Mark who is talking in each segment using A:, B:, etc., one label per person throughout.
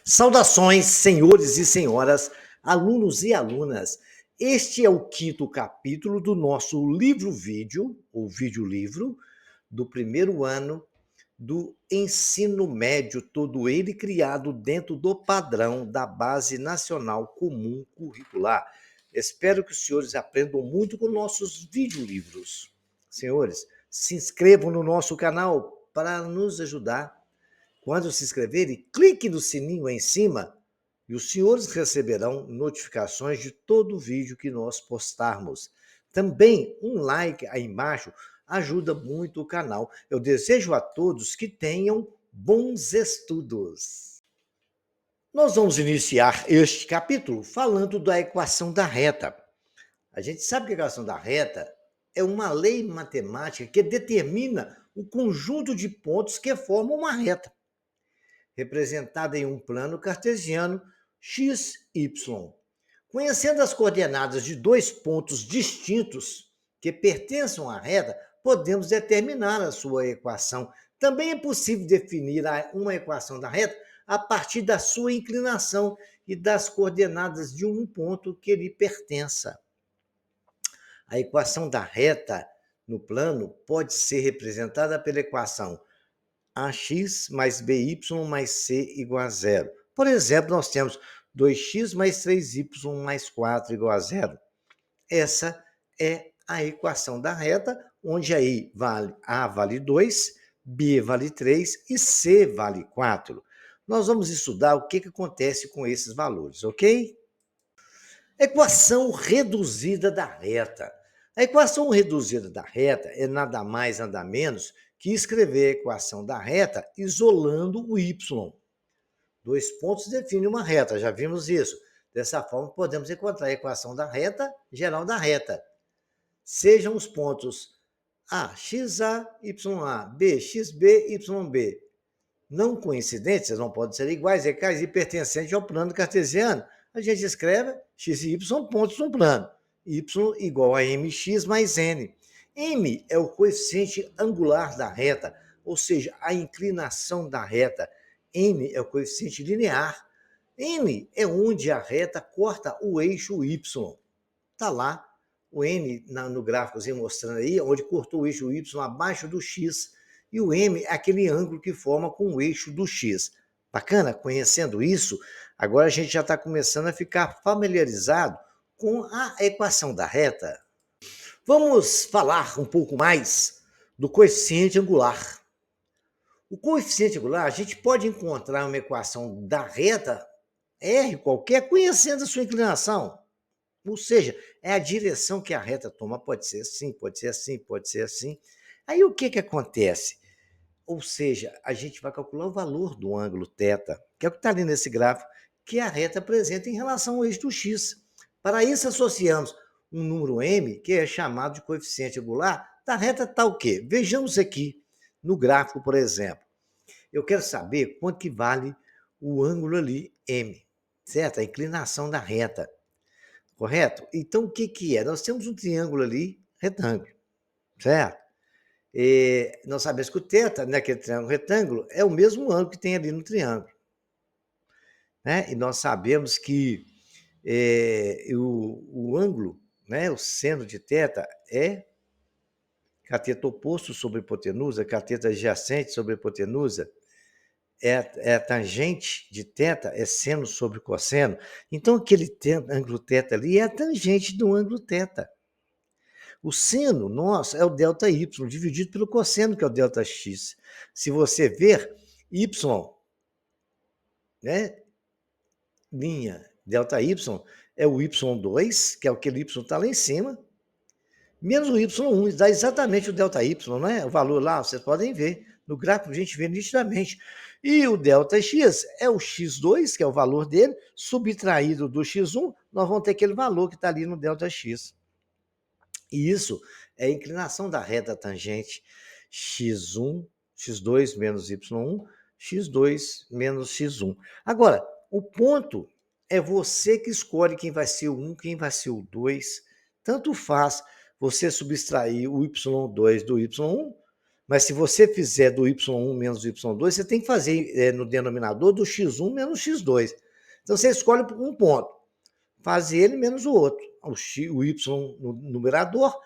A: Saudações, senhores e senhoras, alunos e alunas. Este é o quinto capítulo do nosso livro-vídeo, ou vídeo-livro, do primeiro ano do ensino médio, todo ele criado dentro do padrão da Base Nacional Comum Curricular. Espero que os senhores aprendam muito com nossos videolivros. Senhores, se inscrevam no nosso canal para nos ajudar. Quando se inscreverem, clique no sininho aí em cima e os senhores receberão notificações de todo o vídeo que nós postarmos. Também um like aí embaixo ajuda muito o canal. Eu desejo a todos que tenham bons estudos. Nós vamos iniciar este capítulo falando da equação da reta. A gente sabe que a equação da reta é uma lei matemática que determina o conjunto de pontos que formam uma reta, representada em um plano cartesiano x, y. Conhecendo as coordenadas de dois pontos distintos que pertencem à reta, podemos determinar a sua equação. Também é possível definir uma equação da reta a partir da sua inclinação e das coordenadas de um ponto que lhe pertença. A equação da reta no plano pode ser representada pela equação ax mais by mais c igual a zero. Por exemplo, nós temos 2x mais 3y mais 4 igual a zero. Essa é a equação da reta, onde aí vale A vale 2, B vale 3 e C vale 4. Nós vamos estudar o que acontece com esses valores, ok? Equação reduzida da reta. A equação reduzida da reta é nada mais, nada menos que escrever a equação da reta isolando o y. Dois pontos definem uma reta, já vimos isso. Dessa forma, podemos encontrar a equação da reta geral da reta. Sejam os pontos A, xa, ya, B, xb, yb. Não coincidentes, não podem ser iguais, ecais e pertencentes ao plano cartesiano. A gente escreve x e y pontos no plano. Y igual a mx mais n. M é o coeficiente angular da reta, ou seja, a inclinação da reta. N é o coeficiente linear. N é onde a reta corta o eixo y. Está lá o N no gráficozinho mostrando aí, onde cortou o eixo y abaixo do x. E o M é aquele ângulo que forma com o eixo do x. Bacana? Conhecendo isso, agora a gente já está começando a ficar familiarizado com a equação da reta. Vamos falar um pouco mais do coeficiente angular. O coeficiente angular, a gente pode encontrar uma equação da reta R qualquer conhecendo a sua inclinação. Ou seja, é a direção que a reta toma. Pode ser assim, pode ser assim, pode ser assim. Aí o que acontece? Ou seja, a gente vai calcular o valor do ângulo θ, que é o que está ali nesse gráfico, que a reta apresenta em relação ao eixo do x. Para isso, associamos um número m, que é chamado de coeficiente angular, da reta tal que. Vejamos aqui no gráfico, por exemplo. Eu quero saber quanto que vale o ângulo ali, m, certo? A inclinação da reta, correto? Então, o que é? Nós temos um triângulo ali, retângulo, certo? Nós sabemos que o θ, naquele triângulo retângulo, é o mesmo ângulo que tem ali no triângulo. Né? E nós sabemos que o ângulo, né, o seno de θ é cateto oposto sobre hipotenusa, cateto adjacente sobre hipotenusa, é a tangente de θ, é seno sobre cosseno. Então, aquele ângulo θ ali é a tangente do ângulo θ. O seno nosso é o ΔY, dividido pelo cosseno, que é o Δx. Se você ver, y, né, linha ΔY, é o y2, que é aquele y está lá em cima, menos o y1, dá exatamente o ΔY, né? O valor lá, vocês podem ver. No gráfico a gente vê nitidamente. E o Δx é o x2, que é o valor dele, subtraído do x1, nós vamos ter aquele valor que está ali no Δx. E isso é a inclinação da reta tangente x1, x2 menos y1, x2 menos x1. Agora, o ponto é você que escolhe quem vai ser o 1, quem vai ser o 2. Tanto faz você subtrair o y2 do y1, Mas se você fizer do y1 menos y2, você tem que fazer no denominador do x1 menos x2. Então, você escolhe um ponto, faz ele menos o outro, o y no numerador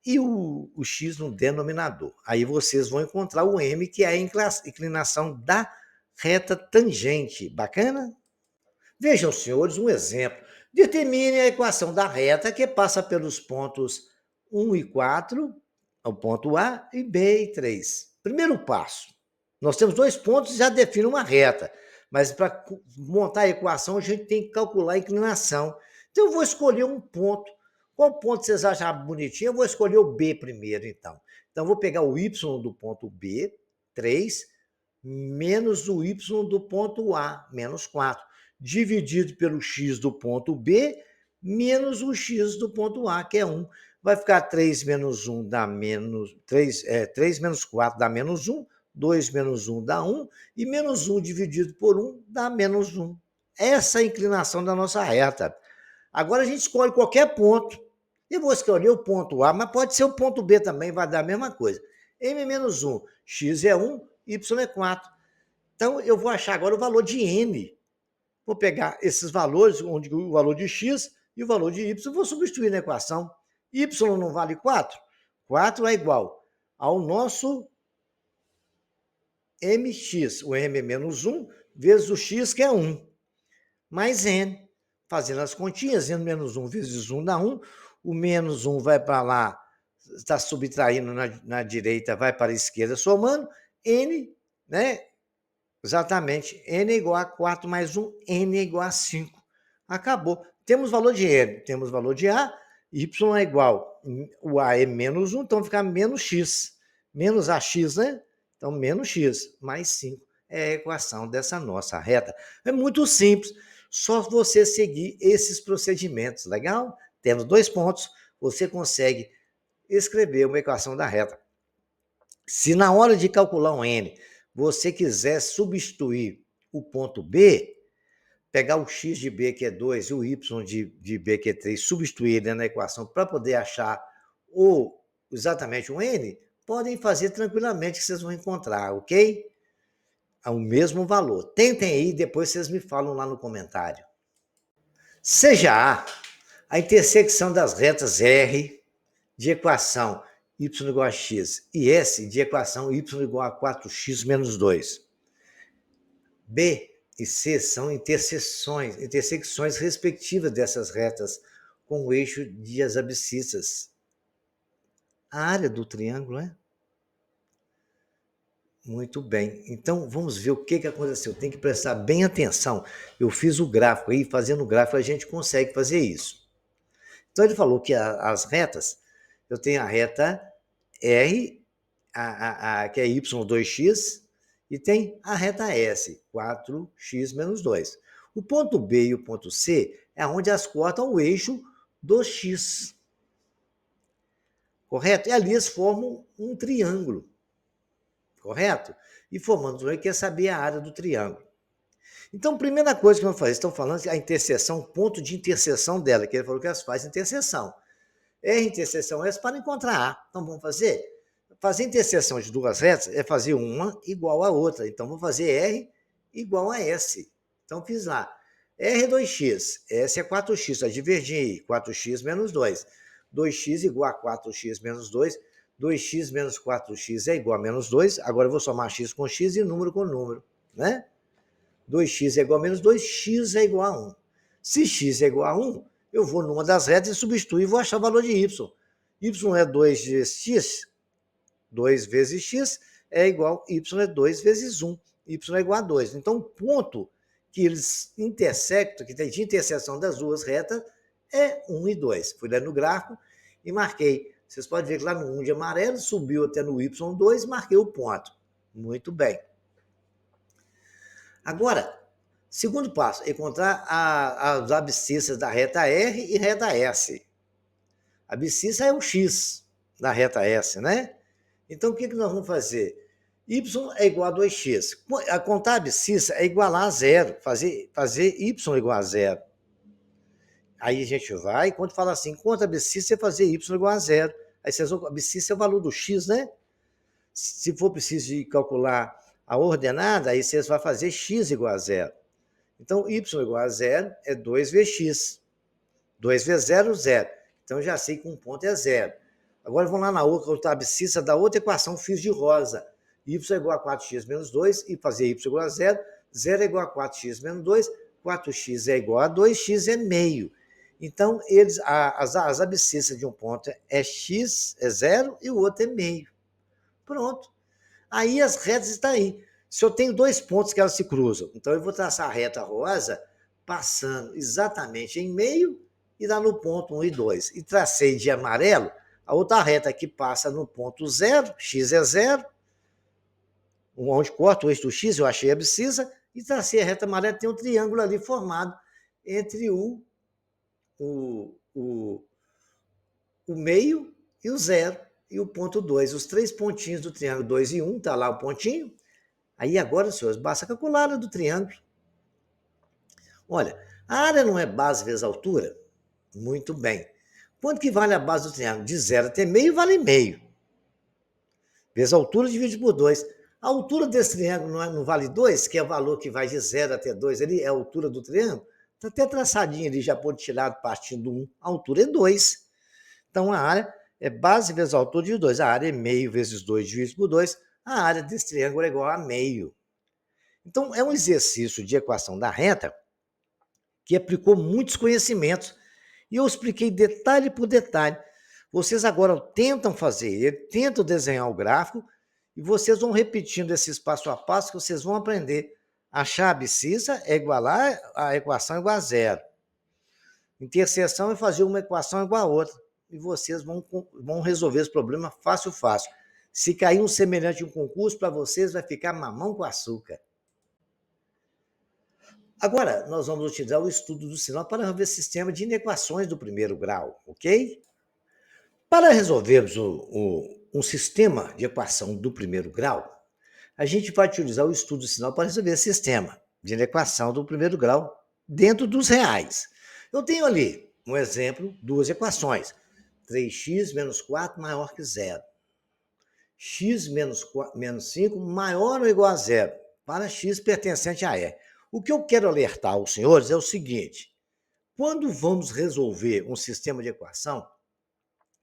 A: e o x no denominador. Aí vocês vão encontrar o m, que é a inclinação da reta tangente. Bacana? Vejam, senhores, um exemplo. Determine a equação da reta que passa pelos pontos 1 e 4, o ponto A, e B e 3. Primeiro passo. Nós temos 2 pontos e já define uma reta. Mas para montar a equação, a gente tem que calcular a inclinação. Então, eu vou escolher um ponto. Qual ponto vocês acham bonitinho? Eu vou escolher o B primeiro, então. Então, eu vou pegar o Y do ponto B, 3, menos o Y do ponto A, menos 4, dividido pelo X do ponto B, menos o X do ponto A, que é 1. Vai ficar 3 menos 1 dá menos... 3 menos 4 dá menos 1, 2 menos 1 dá 1, e menos 1 dividido por 1 dá menos 1. Essa é a inclinação da nossa reta. Agora a gente escolhe qualquer ponto. Eu vou escolher o ponto A, mas pode ser o ponto B também, vai dar a mesma coisa. M menos 1, x é 1, y é 4. Então, eu vou achar agora o valor de n. Vou pegar esses valores, onde o valor de x e o valor de y, vou substituir na equação. Y não vale 4? 4 é igual ao nosso mx, o m é menos 1, vezes o x, que é 1, mais n. Fazendo as continhas, n menos 1 vezes 1 dá 1, o menos 1 vai para lá, está subtraindo na direita, vai para a esquerda, somando, n, né? Exatamente, n é igual a 4 mais 1, n é igual a 5. Acabou. Temos valor de n, temos valor de a, y é igual, o a é menos 1, então fica menos x. Menos ax, né? Então, menos x, mais 5. É a equação dessa nossa reta. É muito simples, só você seguir esses procedimentos, legal? Tendo 2 pontos, você consegue escrever uma equação da reta. Se na hora de calcular um n, você quiser substituir o ponto B, pegar o x de B, que é 2, e o y de B, que é 3, substituir ele na equação para poder achar exatamente um n, podem fazer tranquilamente que vocês vão encontrar, ok? É o mesmo valor. Tentem aí, depois vocês me falam lá no comentário. Seja a intersecção das retas R de equação y igual a x e S de equação y igual a 4x menos 2. B e C são intersecções respectivas dessas retas com o eixo de as abscissas. A área do triângulo é? Muito bem. Então, vamos ver o que aconteceu. Tem que prestar bem atenção. Eu fiz o gráfico aí, fazendo o gráfico a gente consegue fazer isso. Então, ele falou que as retas, eu tenho a reta R, que é y2x, e tem a reta S, 4x menos 2. O ponto B e o ponto C é onde elas cortam o eixo do x. Correto? E ali eles formam um triângulo. Correto? E formando um triângulo, quer saber a área do triângulo. Então, primeira coisa que vamos fazer, estão falando que a interseção, ponto de interseção dela, que ele falou que elas fazem interseção. R interseção S para encontrar A. Então, vamos fazer? Fazer interseção de duas retas é fazer uma igual a outra. Então, vou fazer R igual a S. Então, fiz lá. R é 2x, S é 4x, vai divergir aí. 4x menos 2. 2x igual a 4x menos 2. 2x menos 4x é igual a menos 2. Agora, eu vou somar x com x e número com número, né? 2x é igual a menos 2, x é igual a 1. Se x é igual a 1, eu vou numa das retas e substituo e vou achar o valor de y. Y é 2 vezes x, 2 vezes x é igual, y é 2 vezes 1, y é igual a 2. Então, o ponto que eles intersectam, que tem de interseção das duas retas, é 1 e 2. Fui lá no gráfico e marquei. Vocês podem ver que lá no 1 de amarelo, subiu até no y2, marquei o ponto. Muito bem. Agora, segundo passo, encontrar as abscissas da reta R e reta S. A abscissa é o x da reta S, né? Então, o que nós vamos fazer? Y é igual a 2x. A contar a abscissa é igualar a zero, fazer y igual a zero. Aí a gente vai, quando fala assim, conta a abscissa é fazer y igual a zero. Aí vocês vão, a abscissa é o valor do x, né? Se for preciso de calcular a ordenada, aí vocês vão fazer x igual a zero. Então, y igual a zero é 2 vezes x. 2 vezes 0, 0. Então, já sei que um ponto é zero. Agora, vamos lá na outra abscissa da outra equação, fiz de rosa. Y é igual a 4x menos 2, e fazer y igual a zero. 0 é igual a 4x menos 2, 4x é igual a 2, x é meio. Então, as abscissas de um ponto é x, é zero, e o outro é meio. Pronto. Aí as retas estão aí. Se eu tenho dois pontos que elas se cruzam, então eu vou traçar a reta rosa passando exatamente em meio e dá no ponto 1 e 2. E tracei de amarelo a outra reta que passa no ponto 0, x é 0, onde corta o eixo do x, eu achei a abscissa, e tracei a reta amarela, tem um triângulo ali formado entre o meio e o 0 e o ponto 2. Os três pontinhos do triângulo 2 e 1, está lá o pontinho. Aí agora, senhores, basta calcular a área do triângulo. Olha, a área não é base vezes altura? Muito bem. Quanto que vale a base do triângulo? De 0 até meio, vale meio. Vezes a altura, divide por 2. A altura desse triângulo não vale 2, que é o valor que vai de 0 até 2, ele é a altura do triângulo? Está até traçadinho ali, já pode tirar partindo do 1. A altura é 2. Então, a área é base vezes a altura de 2. A área é meio vezes 2 dividido por 2. A área desse triângulo é igual a meio. Então, é um exercício de equação da reta que aplicou muitos conhecimentos. E eu expliquei detalhe por detalhe. Vocês agora tentam fazer, tentam desenhar o gráfico, e vocês vão repetindo esses passo a passo que vocês vão aprender. Achar a abscissa é igualar a equação igual a zero. Interseção é fazer uma equação igual a outra. E vocês vão resolver esse problema fácil, fácil. Se cair um semelhante em um concurso, para vocês vai ficar mamão com açúcar. Agora, nós vamos utilizar o estudo do sinal para resolver o sistema de inequações do primeiro grau, ok? Para resolvermos um sistema de equação do primeiro grau, a gente vai utilizar o estudo do sinal para resolver o sistema de inequação do primeiro grau dentro dos reais. Eu tenho ali um exemplo, duas equações. 3x menos 4 maior que zero. X menos 5 maior ou igual a zero, para x pertencente a R. O que eu quero alertar aos senhores é o seguinte: quando vamos resolver um sistema de equação,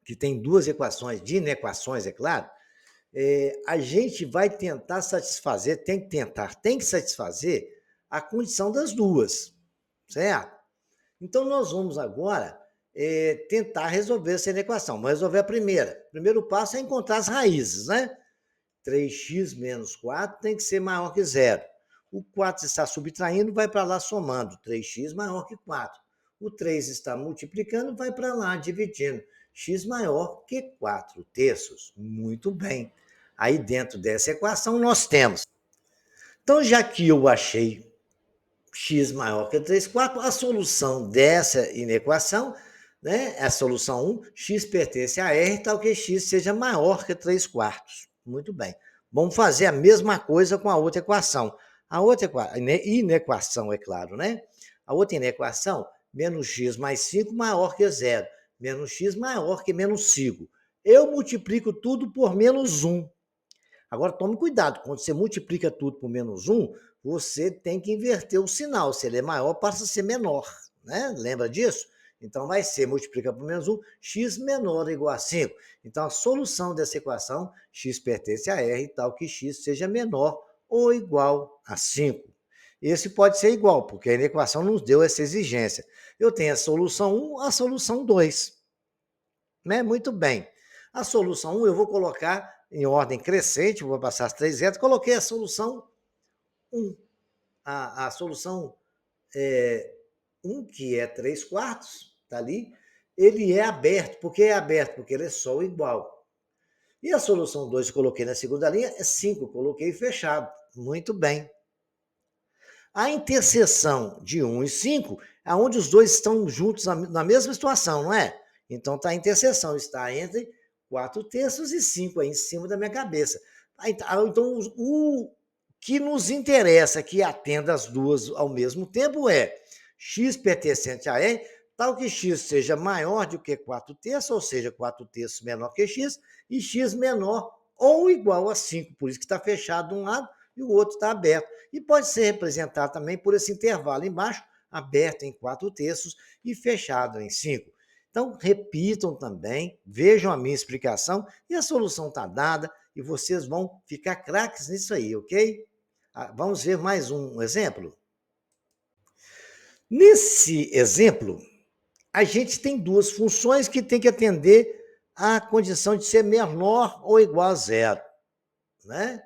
A: que tem duas equações, de inequações, é claro, a gente vai tentar satisfazer, tem que satisfazer a condição das duas, certo? Então, nós vamos agora tentar resolver essa equação. Vamos resolver a primeira. O primeiro passo é encontrar as raízes, né? 3x menos 4 tem que ser maior que zero. O 4 está subtraindo, vai para lá somando. 3x maior que 4. O 3 está multiplicando, vai para lá dividindo. X maior que 4 terços. Muito bem. Aí dentro dessa equação nós temos. Então, já que eu achei x maior que 3 quartos, a solução dessa inequação, né, a solução 1, x pertence a R, tal que x seja maior que 3 quartos. Muito bem. Vamos fazer a mesma coisa com a outra equação. A outra inequação, é claro, né? A outra inequação, menos x mais 5 maior que zero. Menos x maior que menos 5. Eu multiplico tudo por menos 1. Agora, tome cuidado. Quando você multiplica tudo por menos 1, você tem que inverter o sinal. Se ele é maior, passa a ser menor. Né? Lembra disso? Então, vai ser, multiplica por menos 1, x menor ou igual a 5. Então, a solução dessa equação, x pertence a R, tal que x seja menor ou igual a 5. Esse pode ser igual, porque a equação nos deu essa exigência. Eu tenho a solução 1, a solução 2. Né? Muito bem. A solução 1 eu vou colocar em ordem crescente, vou passar as 3 retas, coloquei a solução 1. A solução 1, que é 3 quartos, está ali, ele é aberto. Por que é aberto? Porque ele é só o igual. E a solução 2 que coloquei na segunda linha é 5, coloquei fechado. Muito bem. A interseção de 1 e 5 é onde os dois estão juntos na mesma situação, não é? Então, a interseção está entre 4 terços e 5 aí em cima da minha cabeça. Então, o que nos interessa que atenda as duas ao mesmo tempo é x pertencente a R, tal que x seja maior do que 4 terços, ou seja, 4 terços menor que x, e x menor ou igual a 5, por isso que está fechado de um lado e o outro está aberto. E pode ser representado também por esse intervalo embaixo, aberto em 4/3 e fechado em 5. Então, repitam também, vejam a minha explicação e a solução está dada e vocês vão ficar craques nisso aí, ok? Vamos ver mais um exemplo? Nesse exemplo, a gente tem duas funções que tem que atender à condição de ser menor ou igual a zero, né?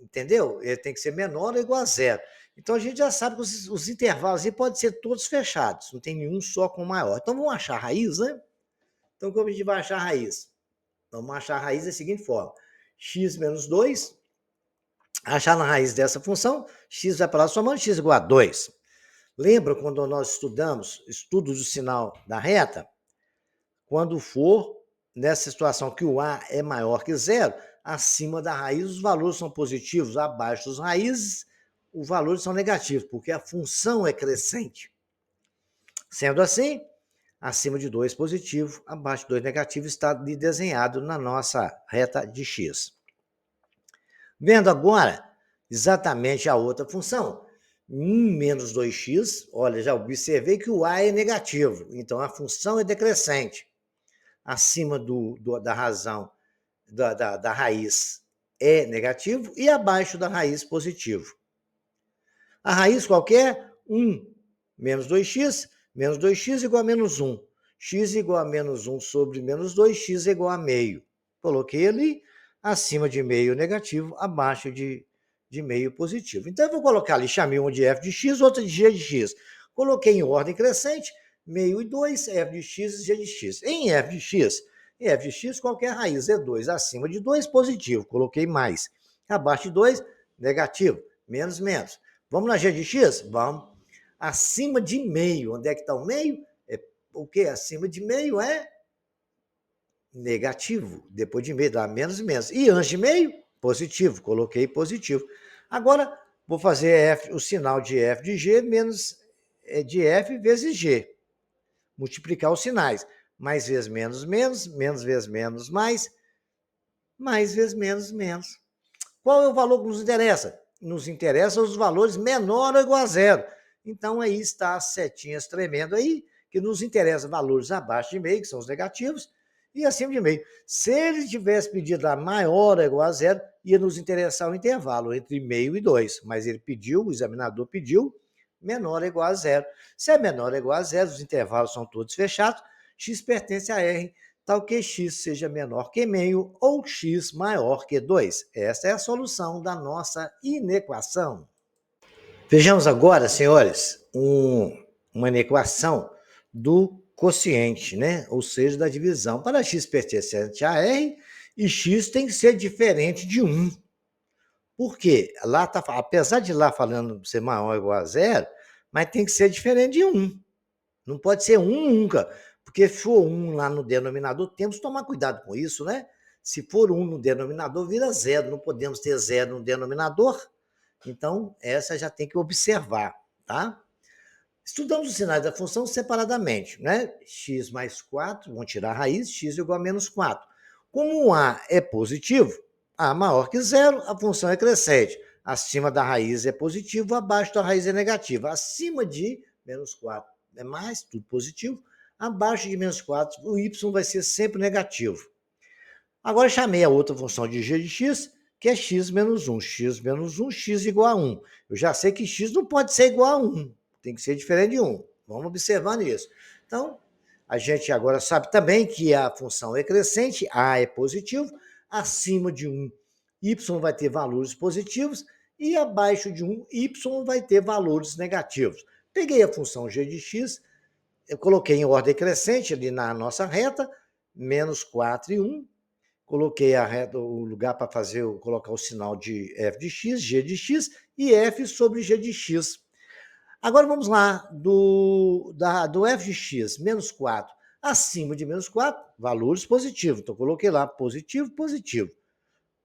A: Entendeu? Ele tem que ser menor ou igual a zero. Então a gente já sabe que os intervalos aí podem ser todos fechados, não tem nenhum só com maior. Então vamos achar a raiz, né? Então como a gente vai achar a raiz? Vamos achar a raiz da seguinte forma: x menos 2, achar na raiz dessa função, x vai para lá somando x igual a 2. Lembra quando nós estudamos estudos do sinal da reta? Quando for nessa situação que o A é maior que zero, acima da raiz os valores são positivos, abaixo das raízes os valores são negativos, porque a função é crescente. Sendo assim, acima de 2 positivo, abaixo de 2 negativo está desenhado na nossa reta de x. Vendo agora exatamente a outra função, 1 menos 2x, olha, já observei que o A é negativo, então a função é decrescente. Acima da razão, da raiz é negativo e abaixo da raiz positivo. A raiz qualquer, 1 menos 2x, menos 2x igual a menos 1. X igual a menos 1 sobre menos 2, x igual a meio. Coloquei ali, acima de meio negativo, abaixo de meio positivo. Então, eu vou colocar ali, chamei uma de f de x, outra de g de x. Coloquei em ordem crescente, meio e 2, f de x e g de x. Em f de x, qualquer raiz é 2. Acima de 2, positivo. Coloquei mais. Abaixo de 2, negativo. Menos, menos. Vamos na g de x? Vamos. Acima de meio. Onde é que está o meio? O que? Acima de meio é negativo. Depois de meio dá menos e menos. E antes de meio, positivo. Coloquei positivo. Agora, vou fazer f, o sinal de f de g menos de f vezes g. Multiplicar os sinais. Mais vezes menos, menos. Menos vezes menos, mais. Mais vezes menos, menos. Qual é o valor que nos interessa? Nos interessa os valores menor ou igual a zero. Então, aí está as setinhas tremendo aí, que nos interessa valores abaixo de meio, que são os negativos, e acima de meio. Se ele tivesse pedido a maior ou igual a zero, ia nos interessar o intervalo entre meio e 2. Mas ele pediu, o examinador pediu, menor ou igual a zero. Se é menor ou igual a zero, os intervalos são todos fechados, x pertence a R, tal que x seja menor que meio ou x maior que 2. Essa é a solução da nossa inequação. Vejamos agora, senhores, uma inequação do quociente, né? Ou seja, da divisão. Para x pertencente a R, e x tem que ser diferente de 1. Por quê? Lá tá, apesar de lá falando ser maior ou igual a zero, mas tem que ser diferente de 1. Não pode ser 1 nunca. Porque se for 1 lá no denominador, temos que tomar cuidado com isso, né? Se for 1 no denominador, vira 0. Não podemos ter 0 no denominador. Então, essa já tem que observar, tá? Estudamos os sinais da função separadamente, né? X mais 4, vamos tirar a raiz, x igual a menos 4. Como o A é positivo, A maior que zero, a função é crescente. Acima da raiz é positivo, abaixo da raiz é negativa. Acima de menos 4 é mais, tudo positivo. Abaixo de menos 4, o y vai ser sempre negativo. Agora chamei a outra função de g de x, que é x menos 1. X menos 1, x igual a 1. Eu já sei que x não pode ser igual a 1. Tem que ser diferente de 1. Vamos observando isso. Então, a gente agora sabe também que a função é crescente, a é positivo, acima de 1, y vai ter valores positivos e abaixo de 1, y vai ter valores negativos. Peguei a função g de x, eu coloquei em ordem crescente ali na nossa reta, menos 4 e 1. Coloquei a reta, o lugar para fazer, colocar o sinal de f de x, g de x e f sobre g de x. Agora vamos lá, do f de x, menos 4, acima de menos 4, valores positivos. Então, coloquei lá positivo, positivo.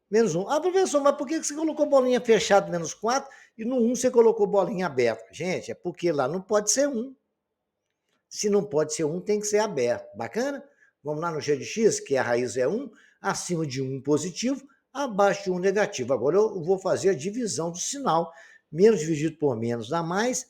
A: Menos 1. Ah, professor, mas por que você colocou bolinha fechada menos 4 e no 1 você colocou bolinha aberta? Gente, é porque lá não pode ser 1. Se não pode ser 1, tem que ser aberto. Bacana? Vamos lá no g de x, que a raiz é 1, acima de 1 positivo, abaixo de 1 negativo. Agora eu vou fazer a divisão do sinal. Menos dividido por menos dá mais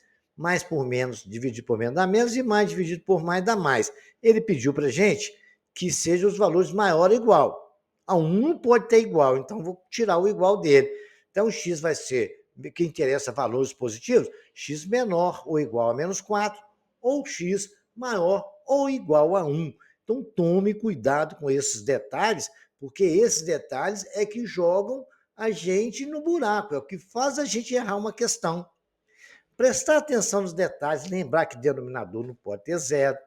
A: por menos dividido por menos dá menos, e mais dividido por mais dá mais. Ele pediu para a gente que sejam os valores maior ou igual. A 1 não pode ter igual, então vou tirar o igual dele. Então, x vai ser, que interessa valores positivos, x menor ou igual a menos 4, ou x maior ou igual a 1. Então, tome cuidado com esses detalhes, porque esses detalhes é que jogam a gente no buraco, é o que faz a gente errar uma questão. Prestar atenção nos detalhes, lembrar que denominador não pode ter zero.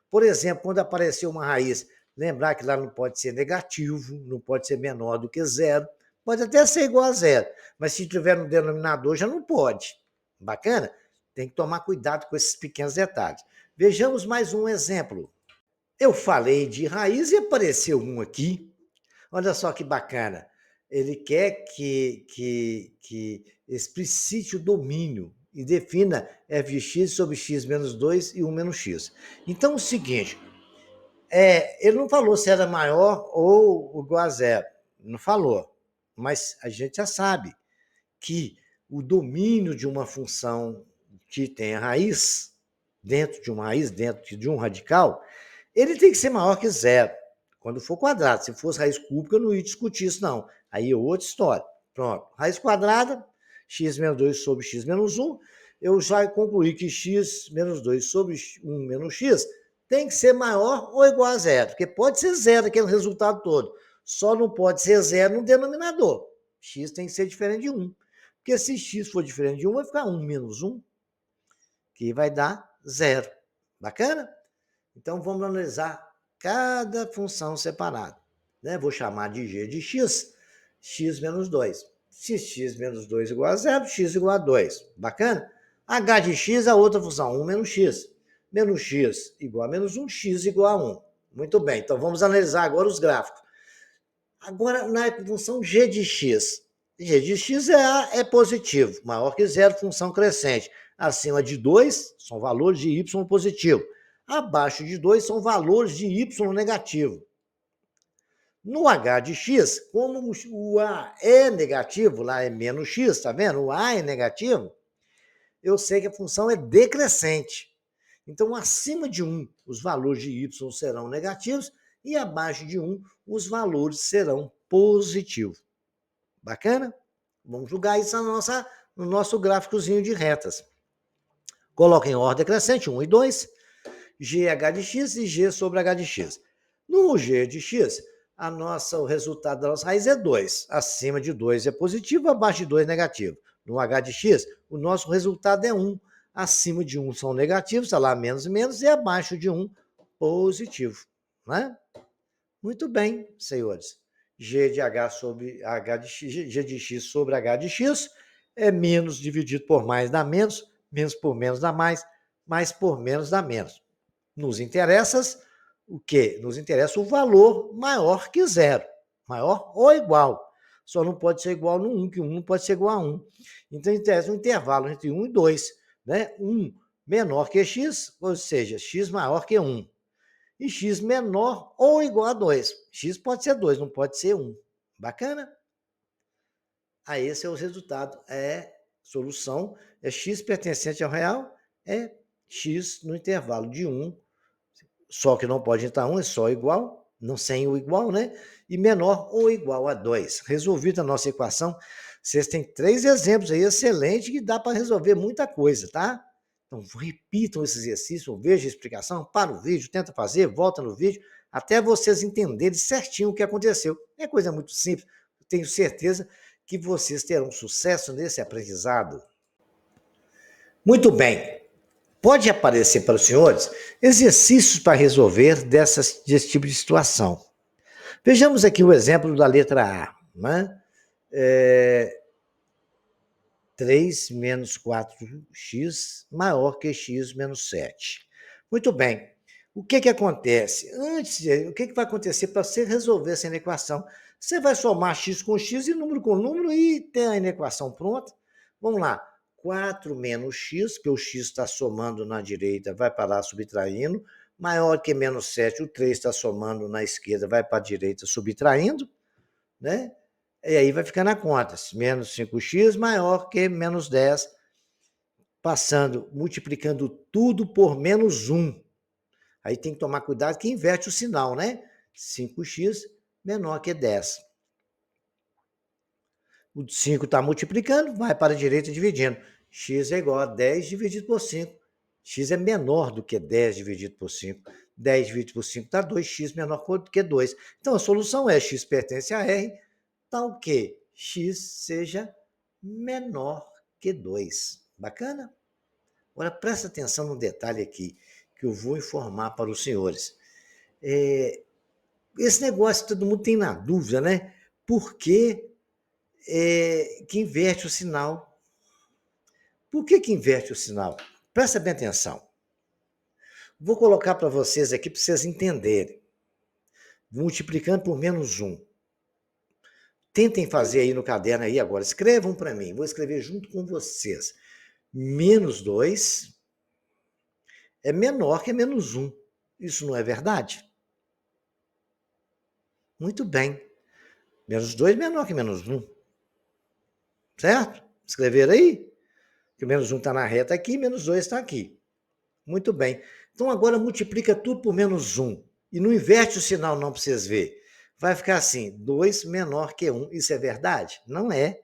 A: Por exemplo, quando aparecer uma raiz, lembrar que lá não pode ser negativo, não pode ser menor do que zero, pode até ser igual a zero, mas se tiver no denominador já não pode. Bacana? Tem que tomar cuidado com esses pequenos detalhes. Vejamos mais um exemplo. Eu falei de raiz e apareceu um aqui. Olha só que bacana. Ele quer que explicite o domínio e defina f de x sobre x menos 2 e 1 menos x. Então, é o seguinte, ele não falou se era maior ou igual a zero. Não falou. Mas a gente já sabe que o domínio de uma função que tem a raiz, dentro de um radical, ele tem que ser maior que zero, quando for quadrado. Se fosse raiz cúbica, eu não ia discutir isso, não. Aí é outra história. Pronto. Raiz quadrada, x menos 2 sobre x menos 1. Eu já concluí que x menos 2 sobre 1 menos x tem que ser maior ou igual a zero, porque pode ser zero aquele resultado todo. Só não pode ser zero no denominador. X tem que ser diferente de 1. Porque se x for diferente de 1, vai ficar 1 menos 1, que vai dar zero. Bacana? Então, vamos analisar cada função separada. Né? Vou chamar de g de x, x menos 2. Se x menos 2 igual a zero, x igual a 2. Bacana? H de x é a outra função, 1 menos x. Menos x igual a menos 1, x igual a 1. Muito bem, então vamos analisar agora os gráficos. Agora, na função g de x. G de x é positivo, maior que zero, função crescente. Acima de 2 são valores de y positivo. Abaixo de 2 são valores de y negativo. No h de x, como o a é negativo, lá é menos x, tá vendo? O a é negativo, eu sei que a função é decrescente. Então, acima de 1, os valores de y serão negativos, e abaixo de 1, os valores serão positivos. Bacana? Vamos julgar isso no nosso gráficozinho de retas. Coloca em ordem crescente, 1 e 2, GH de x e G sobre H de x. No G de x, o resultado da nossa raiz é 2. Acima de 2 é positivo, abaixo de 2 é negativo. No H de x, o nosso resultado é 1. Acima de 1 são negativos, está lá menos e menos, e abaixo de 1, positivo. Né? Muito bem, senhores. G de H sobre H de x, G de x sobre H de x é menos dividido por mais dá menos por menos dá mais por menos dá menos. Nos interessa o quê? Nos interessa o valor maior que zero, maior ou igual. Só não pode ser igual no 1, que 1 não pode ser igual a 1. Então, interessa um intervalo entre 1 e 2. Né? 1 menor que x, ou seja, x maior que 1. E x menor ou igual a 2. X pode ser 2, não pode ser 1. Bacana? Aí esse é o resultado. Solução é x pertencente ao real, é x no intervalo de 1, só que não pode entrar 1, é só igual, não sem o igual, né? E menor ou igual a 2. Resolvida a nossa equação, vocês têm 3 exemplos aí excelentes que dá para resolver muita coisa, tá? Então, repitam esse exercício, vejam a explicação, para o vídeo, tenta fazer, volta no vídeo, até vocês entenderem certinho o que aconteceu. É coisa muito simples, tenho certeza que vocês terão sucesso nesse aprendizado. Muito bem. Pode aparecer para os senhores exercícios para resolver desse tipo de situação. Vejamos aqui o exemplo da letra A. Né? 3 menos 4x maior que x menos 7. Muito bem. O que acontece? O que vai acontecer para você resolver essa equação? Você vai somar x com x e número com número e ter a equação pronta. Vamos lá. 4 menos x, que o x está somando na direita, vai para lá subtraindo. Maior que menos 7, o 3 está somando na esquerda, vai para a direita subtraindo. Né? E aí vai ficar na conta, menos 5x maior que menos 10, passando, multiplicando tudo por menos 1. Aí tem que tomar cuidado que inverte o sinal, né? 5x menor que 10. O 5 está multiplicando, vai para a direita dividindo. X é igual a 10 dividido por 5. X é menor do que 10 dividido por 5. 10 dividido por 5 dá 2, x menor do que 2. Então, a solução é x pertence a R, tal que x seja menor que 2. Bacana? Agora, presta atenção no detalhe aqui, que eu vou informar para os senhores. Esse negócio todo mundo tem na dúvida, né? Por que inverte o sinal? Por que inverte o sinal? Presta bem atenção. Vou colocar para vocês aqui para vocês entenderem. Multiplicando por menos 1. Tentem fazer aí no caderno aí agora. Escrevam para mim. Vou escrever junto com vocês. Menos 2 é menor que menos 1. Isso não é verdade? Muito bem. Menos 2 é menor que menos 1. Certo? Escreveram aí? Que o menos 1 está na reta aqui, menos 2 está aqui. Muito bem. Então agora multiplica tudo por menos 1. E não inverte o sinal não para vocês verem. Vai ficar assim, 2 menor que 1. Isso é verdade? Não é.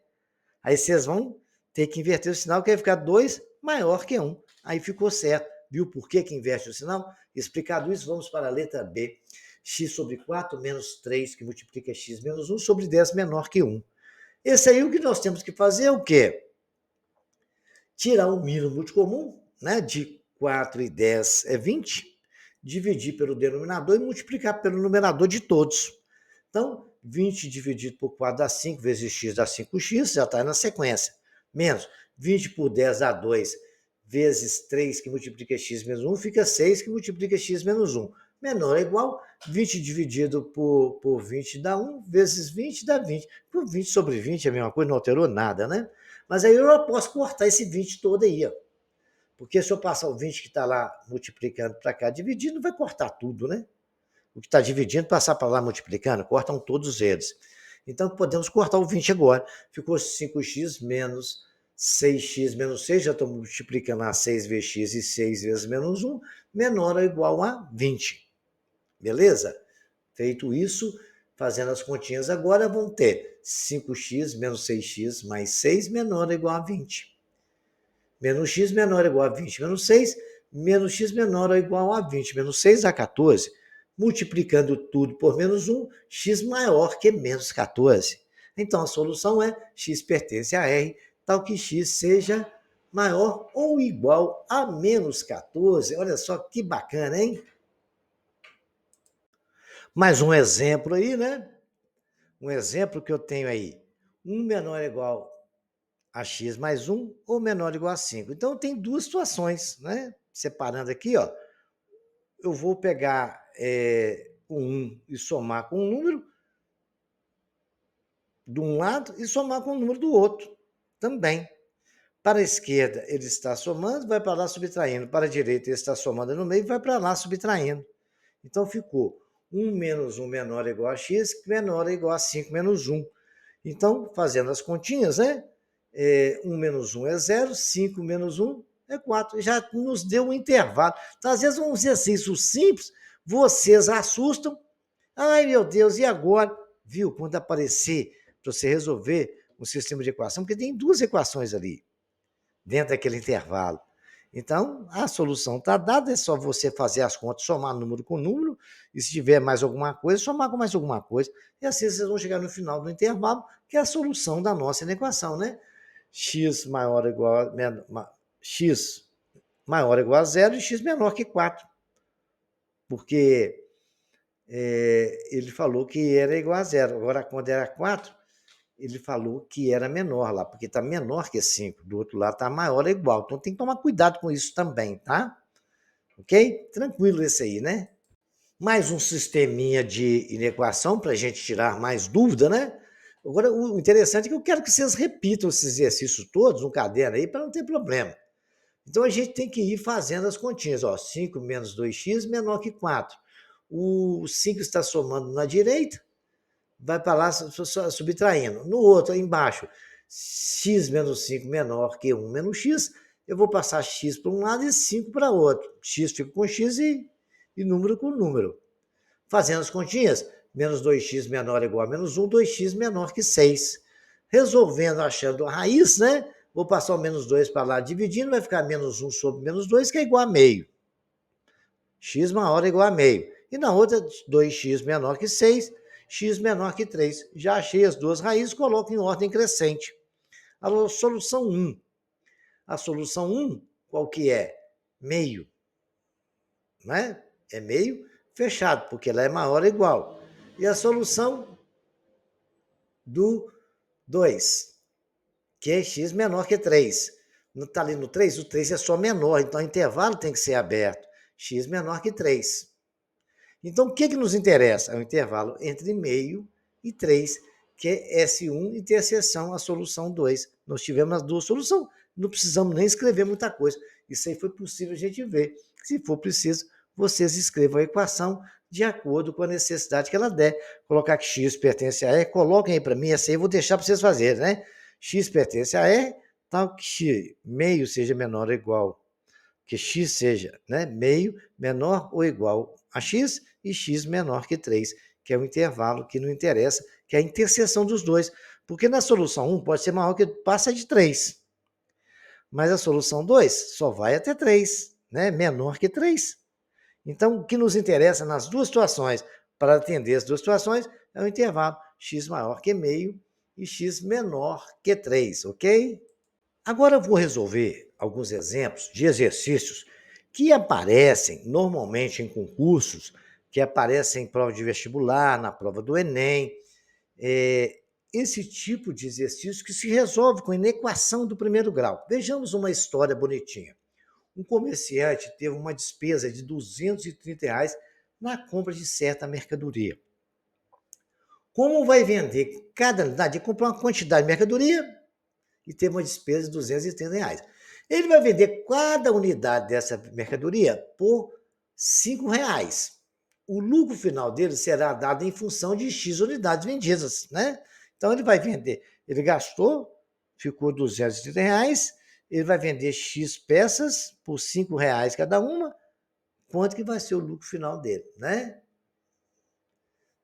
A: Aí vocês vão ter que inverter o sinal, que vai ficar 2 maior que 1. Aí ficou certo. Viu por que inverte o sinal? Explicado isso, vamos para a letra B. X sobre 4 menos 3, que multiplica x menos 1, sobre 10 menor que 1. Esse aí, o que nós temos que fazer é o quê? Tirar o mínimo múltiplo comum, né? De 4 e 10 é 20, dividir pelo denominador e multiplicar pelo numerador de todos. Então, 20 dividido por 4 dá 5, vezes x dá 5x, já está na sequência. Menos 20 por 10 dá 2, vezes 3, que multiplica x menos 1, fica 6, que multiplica x menos 1. Menor ou igual, 20 dividido por 20 dá 1, vezes 20 dá 20. Por 20 sobre 20 é a mesma coisa, não alterou nada, né? Mas aí eu posso cortar esse 20 todo aí, ó. Porque se eu passar o 20 que está lá multiplicando para cá, dividindo, vai cortar tudo, né? O que está dividindo, passar para lá multiplicando, cortam todos eles. Então, podemos cortar o 20 agora. Ficou 5x menos 6x menos 6, já estou multiplicando a 6 vezes x e 6 vezes menos 1, menor ou igual a 20. Beleza? Feito isso, fazendo as continhas agora, vão ter 5x menos 6x mais 6 menor ou igual a 20. Menos x menor ou igual a 20 menos 6, menos x menor ou igual a 20 menos 6 dá 14. Multiplicando tudo por menos 1, x maior que menos 14. Então, a solução é x pertence a R, tal que x seja maior ou igual a menos 14. Olha só que bacana, hein? Mais um exemplo aí, né? Um exemplo que eu tenho aí. 1 menor ou igual a x mais 1 ou menor ou igual a 5. Então, tem duas situações, né? Separando aqui, ó. Eu vou pegar o 1 e somar com um número de um lado e somar com o número do outro também. Para a esquerda, ele está somando, vai para lá subtraindo. Para a direita, ele está somando no meio, vai para lá subtraindo. Então, ficou 1 menos 1 menor ou igual a x, menor ou igual a 5 menos 1. Então, fazendo as continhas, né? 1 menos 1 é 0, 5 menos 1 é 4. Já nos deu um intervalo. Então, às vezes, um exercício simples, vocês assustam. Ai, meu Deus, e agora? Viu? Quando aparecer para você resolver um sistema de equação, porque tem duas equações ali, dentro daquele intervalo. Então, a solução está dada, é só você fazer as contas, somar número com número, e se tiver mais alguma coisa, somar com mais alguma coisa. E assim vocês vão chegar no final do intervalo, que é a solução da nossa equação, né? X maior ou igual a, x maior ou igual a 0 e x menor que 4. Porque ele falou que era igual a 0. Agora, quando era 4, ele falou que era menor lá, porque está menor que 5. Do outro lado está maior ou igual. Então tem que tomar cuidado com isso também, tá? Ok? Tranquilo esse aí, né? Mais um sisteminha de inequação para a gente tirar mais dúvida, né? Agora, o interessante é que eu quero que vocês repitam esses exercícios todos no caderno aí para não ter problema. Então, a gente tem que ir fazendo as continhas. Ó, 5 menos 2x menor que 4. O 5 está somando na direita, vai para lá subtraindo. No outro, aí embaixo, x menos 5 menor que 1 menos x, eu vou passar x para um lado e 5 para outro. X fica com x e número com número. Fazendo as continhas, menos 2x menor ou igual a menos 1, 2x menor que 6. Resolvendo, achando a raiz, né? Vou passar o menos 2 para lá, dividindo, vai ficar menos 1 sobre menos 2, que é igual a meio. X maior ou igual a meio. E na outra, 2x menor que 6, x menor que 3. Já achei as duas raízes, coloco em ordem crescente. A solução 1. A solução 1, qual que é? Meio. Não é? É meio fechado, porque ela é maior ou igual. E a solução do 2, que é x menor que 3. Está ali no 3? O 3 é só menor, então o intervalo tem que ser aberto. X menor que 3. Então, o que nos interessa? É o intervalo entre meio e 3, que é S1, interseção a solução 2. Nós tivemos as duas soluções, não precisamos nem escrever muita coisa. Isso aí foi possível a gente ver. Se for preciso, vocês escrevam a equação de acordo com a necessidade que ela der. Colocar que x pertence a E, coloquem aí para mim, essa aí eu vou deixar para vocês fazerem, né? X pertence a E, tal que meio seja menor ou igual, que x seja, né, meio menor ou igual a x e x menor que 3, que é o intervalo que não interessa, que é a interseção dos dois. Porque na solução 1 pode ser maior que passa de 3. Mas a solução 2 só vai até 3, né? Menor que 3. Então, o que nos interessa nas duas situações, para atender as duas situações, é o intervalo x maior que meio e x menor que 3, ok? Agora eu vou resolver alguns exemplos de exercícios que aparecem normalmente em concursos, que aparecem em prova de vestibular, na prova do Enem. Esse tipo de exercício que se resolve com inequação do primeiro grau. Vejamos uma história bonitinha. Um comerciante teve uma despesa de R$ 230 na compra de certa mercadoria. Como vai vender cada unidade? Ele comprou uma quantidade de mercadoria e teve uma despesa de R$ 230. Ele vai vender cada unidade dessa mercadoria por R$ 5. O lucro final dele será dado em função de X unidades vendidas, né? Então ele vai vender, ele gastou, ficou R$ 230, ele vai vender X peças por R$ 5 cada uma, quanto que vai ser o lucro final dele, né?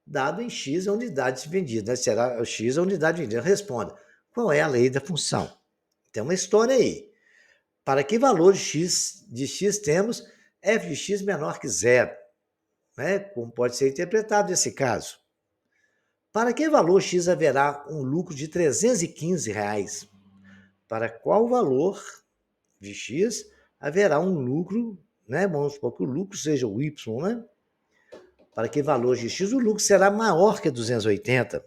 A: Dado em X unidades vendidas, né? Será X a unidade vendida. Responda, qual é a lei da função? Tem uma história aí. Para que valor de x temos f de x menor que zero? Né? Como pode ser interpretado esse caso? Para que valor x haverá um lucro de R$ 315? Para qual valor de x haverá um lucro, né? Vamos supor que o lucro seja o y, né? Para que valor de x o lucro será maior que 280?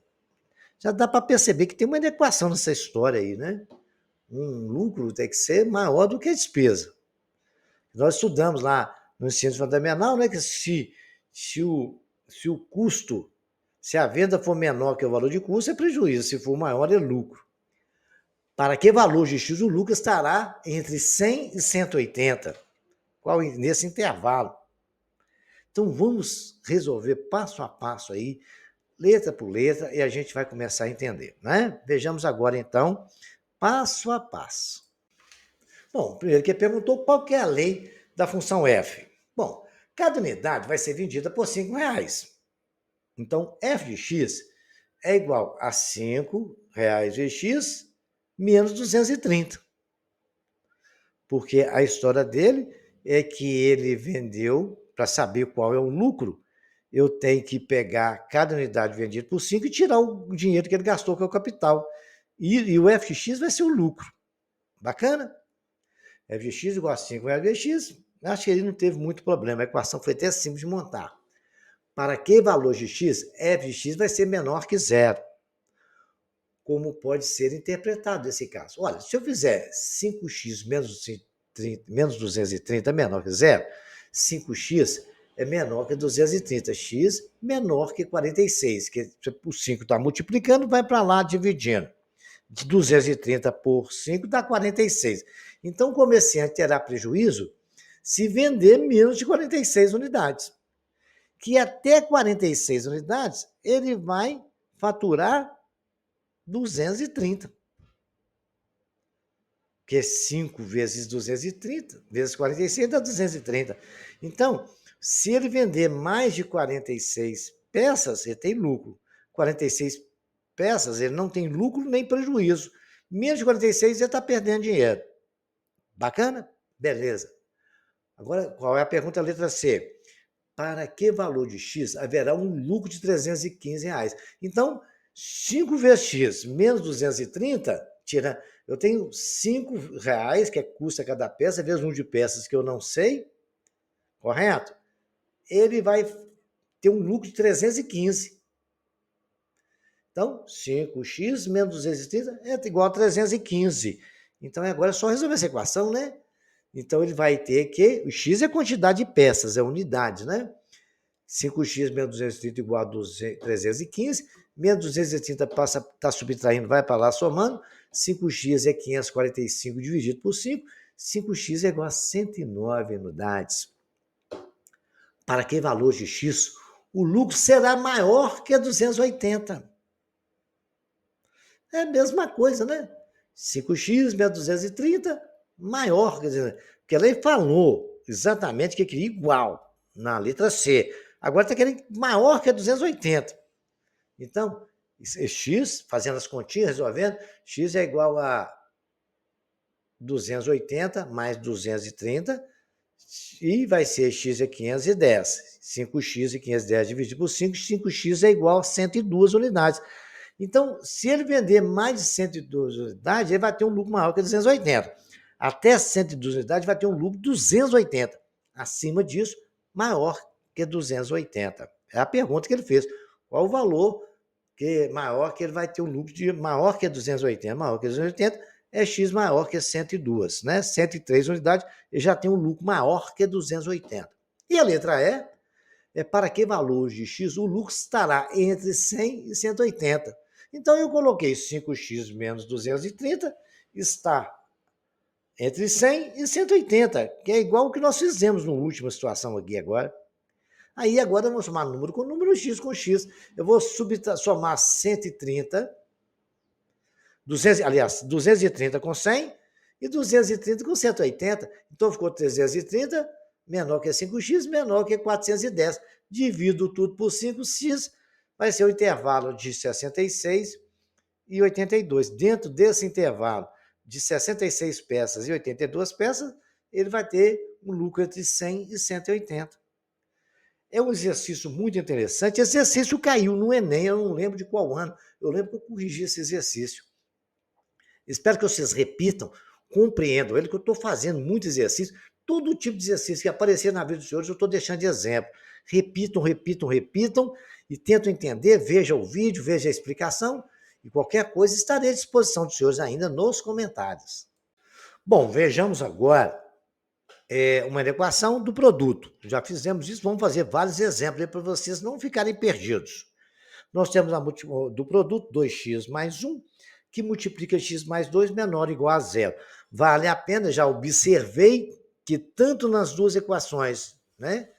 A: Já dá para perceber que tem uma adequação nessa história aí, né? Um lucro tem que ser maior do que a despesa. Nós estudamos lá no ensino fundamental, né, que se o custo, se a venda for menor que o valor de custo, é prejuízo, se for maior, é lucro. Para que valor de X o lucro estará entre 100 e 180? Qual nesse intervalo? Então vamos resolver passo a passo aí, letra por letra, e a gente vai começar a entender, né? Vejamos agora então, passo a passo. Bom, primeiro que perguntou qual que é a lei da função f. Bom, cada unidade vai ser vendida por R$ 5. Então, f de x é igual a R$ 5 de x menos 230. Porque a história dele é que ele vendeu, para saber qual é o lucro, eu tenho que pegar cada unidade vendida por 5 e tirar o dinheiro que ele gastou, que é o capital. E o f de x vai ser o lucro. Bacana? F de x igual a 5 de x, acho que ele não teve muito problema, a equação foi até simples de montar. Para que valor de x, f de x vai ser menor que zero. Como pode ser interpretado esse caso? Olha, se eu fizer 5x menos 230 menor que zero, 5x é menor que 230, x menor que 46, que o 5 está multiplicando, vai para lá dividindo. De 230 por 5 dá 46. Então, o comerciante terá prejuízo se vender menos de 46 unidades. Que até 46 unidades, ele vai faturar 230. Porque 5 vezes 230, vezes 46 dá 230. Então, se ele vender mais de 46 peças, ele tem lucro. 46 peças, ele não tem lucro nem prejuízo. Menos de 46, ele está perdendo dinheiro. Bacana? Beleza. Agora, qual é a pergunta letra C? Para que valor de X haverá um lucro de R$ 315? Então, 5 vezes X menos 230, tira, eu tenho R$ 5, que custa cada peça, vezes o número de peças que eu não sei, correto? Ele vai ter um lucro de 315. Então, 5x menos 230 é igual a 315. Então, agora é só resolver essa equação, né? Então, ele vai ter que... O x é a quantidade de peças, é unidade, né? 5x menos 230 igual a 315. Menos 230 está subtraindo, vai para lá somando. 5x é 545 dividido por 5. 5x é igual a 109 unidades. Para que valor de x o lucro será maior que a 280? É a mesma coisa, né? 5x menos 230, maior. Quer dizer, porque ela falou exatamente que queria igual na letra C. Agora está querendo maior que a 280. Então, x, fazendo as continhas, resolvendo, x é igual a 280 mais 230, e vai ser x é 510. 5x e 510 dividido por 5, 5x é igual a 102 unidades. Então, se ele vender mais de 102 unidades, ele vai ter um lucro maior que 280. Até 102 unidades vai ter um lucro de 280. Acima disso, maior que 280. É a pergunta que ele fez. Qual o valor que maior que ele vai ter um lucro de maior que 280? Maior que 280 é x maior que 102, né? 103 unidades, ele já tem um lucro maior que 280. E a letra E é para que valor de x o lucro estará entre 100 e 180. Então, eu coloquei 5x menos 230 está entre 100 e 180, que é igual o que nós fizemos na última situação aqui agora. Aí, agora, eu vou somar número com número, x com x. Eu vou somar 130, 230 com 100 e 230 com 180. Então, ficou 330 menor que 5x, menor que 410. Divido tudo por 5x, vai ser o intervalo de 66 e 82. Dentro desse intervalo de 66 peças e 82 peças, ele vai ter um lucro entre 100 e 180. É um exercício muito interessante. Esse exercício caiu no Enem, eu não lembro de qual ano. Eu lembro que eu corrigi esse exercício. Espero que vocês repitam, compreendam ele, que eu estou fazendo muito exercício. Todo tipo de exercício que aparecer na vida dos senhores, eu estou deixando de exemplo. Repitam, repitam, repitam e tentam entender. Veja o vídeo, veja a explicação e qualquer coisa estarei à disposição dos senhores ainda nos comentários. Bom, vejamos agora uma equação do produto. Já fizemos isso, vamos fazer vários exemplos para vocês não ficarem perdidos. Nós temos do produto 2x mais 1, que multiplica x mais 2 menor ou igual a zero. Vale a pena, já observei que tanto nas duas equações, né,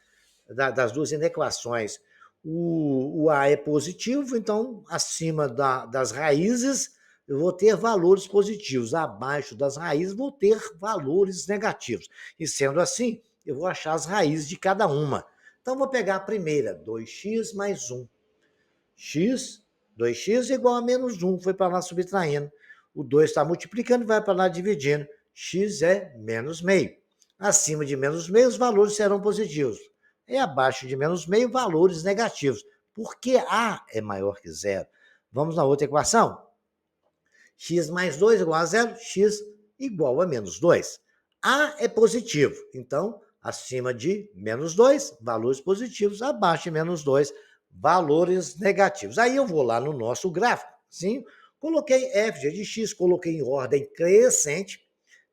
A: das duas inequações, o A é positivo, então acima das raízes eu vou ter valores positivos, abaixo das raízes vou ter valores negativos. E sendo assim, eu vou achar as raízes de cada uma. Então, vou pegar a primeira, 2x mais 1. 2x é igual a menos 1, foi para lá subtraindo. O 2 está multiplicando, vai para lá dividindo. X é menos meio. Acima de menos meio, os valores serão positivos. E abaixo de menos meio, valores negativos. Porque A é maior que zero. Vamos na outra equação? X mais 2 igual a zero, x igual a menos 2. A é positivo, então, acima de menos 2, valores positivos, abaixo de menos 2, valores negativos. Aí eu vou lá no nosso gráfico, sim, coloquei f de x, coloquei em ordem crescente,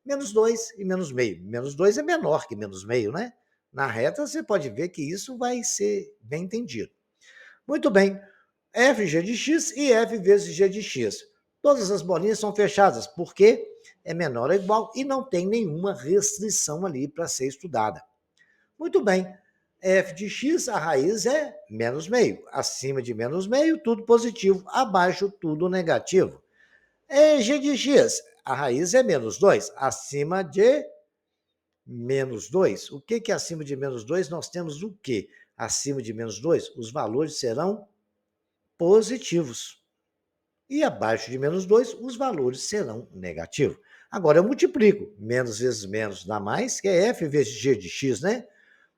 A: menos 2 e menos meio. Menos 2 é menor que menos meio, né? Na reta, você pode ver que isso vai ser bem entendido. Muito bem, fg de x e f vezes g de x. Todas as bolinhas são fechadas, porque é menor ou igual e não tem nenhuma restrição ali para ser estudada. Muito bem, f de x, a raiz é menos meio. Acima de menos meio, tudo positivo. Abaixo, tudo negativo. G de x, a raiz é menos 2. Acima de menos 2. O que é acima de menos 2? Nós temos o quê? Acima de menos 2, os valores serão positivos. E abaixo de menos 2, os valores serão negativos. Agora eu multiplico. Menos vezes menos dá mais, que é f vezes g de x, né?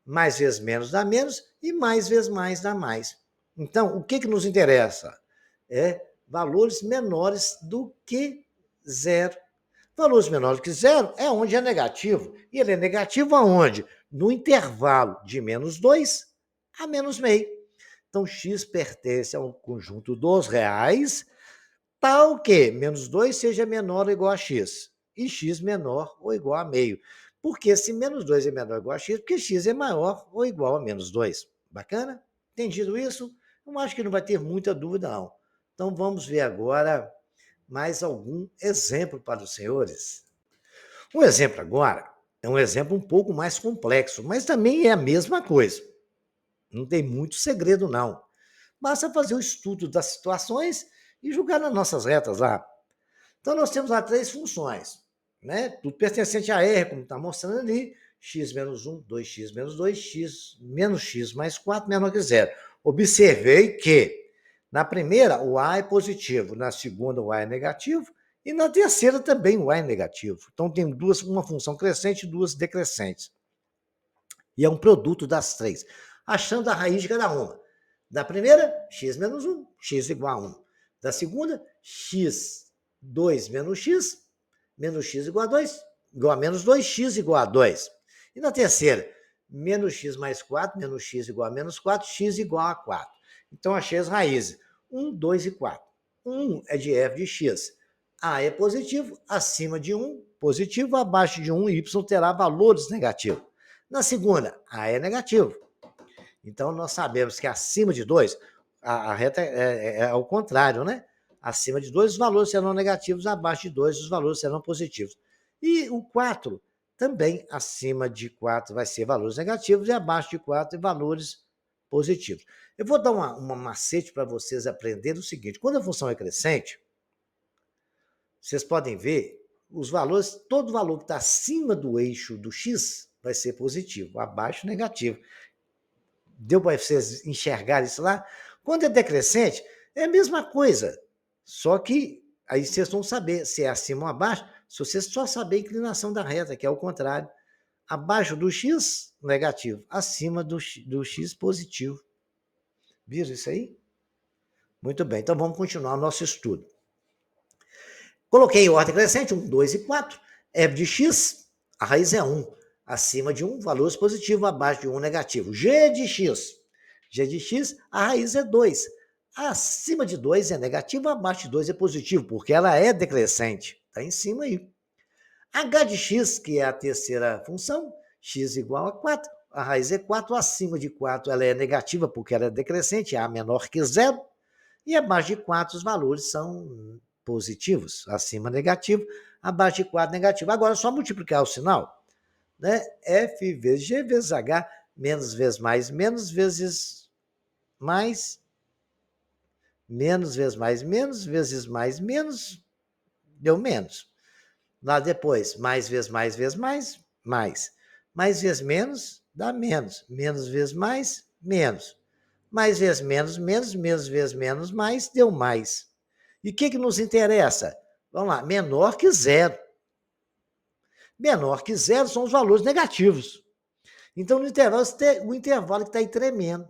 A: Mais vezes menos dá menos e mais vezes mais dá mais. Então, o que nos interessa? É valores menores do que zero. Valores menores do que zero é onde é negativo. E ele é negativo aonde? No intervalo de menos 2 a menos meio. Então, x pertence a um conjunto dos reais, tal que menos 2 seja menor ou igual a x, e x menor ou igual a meio. Porque se menos 2 é menor ou igual a x, porque x é maior ou igual a menos 2. Bacana? Entendido isso? Eu acho que não vai ter muita dúvida, não. Então, vamos ver agora mais algum exemplo para os senhores. O exemplo agora é um exemplo um pouco mais complexo, mas também é a mesma coisa. Não tem muito segredo, não. Basta fazer o estudo das situações e julgar nas nossas retas lá. Então, nós temos lá três funções, né? Tudo pertencente a R, como está mostrando ali, x menos 1, 2x menos 2, x menos x mais 4 menor que zero. Observei que na primeira o A é positivo, na segunda o A é negativo e na terceira também o A é negativo. Então, tem uma função crescente e duas decrescentes. E é um produto das três, achando a raiz de cada uma. Da primeira, x menos 1, x igual a 1. Da segunda, x2 menos x igual a 2, igual a menos 2, x igual a 2. E na terceira, menos x mais 4, menos x igual a menos 4, x igual a 4. Então, achei as raízes, 1, 2 e 4. 1 é de f de x. A é positivo, acima de 1, positivo, abaixo de 1, y terá valores negativos. Na segunda, A é negativo. Então, nós sabemos que acima de 2, a reta é ao contrário, né? Acima de 2, os valores serão negativos, abaixo de 2, os valores serão positivos. E o 4, também acima de 4 vai ser valores negativos e abaixo de 4 valores positivos. Eu vou dar uma macete para vocês aprenderem o seguinte: quando a função é crescente, vocês podem ver os valores, todo valor que está acima do eixo do x vai ser positivo, abaixo negativo. Deu para vocês enxergar isso lá? Quando é decrescente, é a mesma coisa. Só que aí vocês vão saber se é acima ou abaixo, se vocês só saber a inclinação da reta, que é o contrário. Abaixo do x, negativo. Acima do x, positivo. Viram isso aí? Muito bem, então vamos continuar o nosso estudo. Coloquei em ordem crescente, 1, 2 e 4. F de x, a raiz é 1. Acima de 1, valores positivos, abaixo de 1, negativo. G de x. G de x, a raiz é 2. Acima de 2 é negativo, abaixo de 2 é positivo, porque ela é decrescente. Está em cima aí. H de x, que é a terceira função, x igual a 4. A raiz é 4. Acima de 4 ela é negativa, porque ela é decrescente, A menor que zero. E abaixo de 4 os valores são positivos, acima negativo, abaixo de 4 negativo. Agora é só multiplicar o sinal, né? F vezes G vezes H, menos vezes mais, menos vezes mais, menos, deu menos. Lá depois, mais vezes mais vezes mais, mais. Mais vezes menos, dá menos. Menos vezes mais, menos. Mais vezes menos, menos vezes menos, mais, deu mais. E o que nos interessa? Vamos lá, menor que zero. Menor que zero são os valores negativos. Então, no intervalo, o intervalo que está aí tremendo,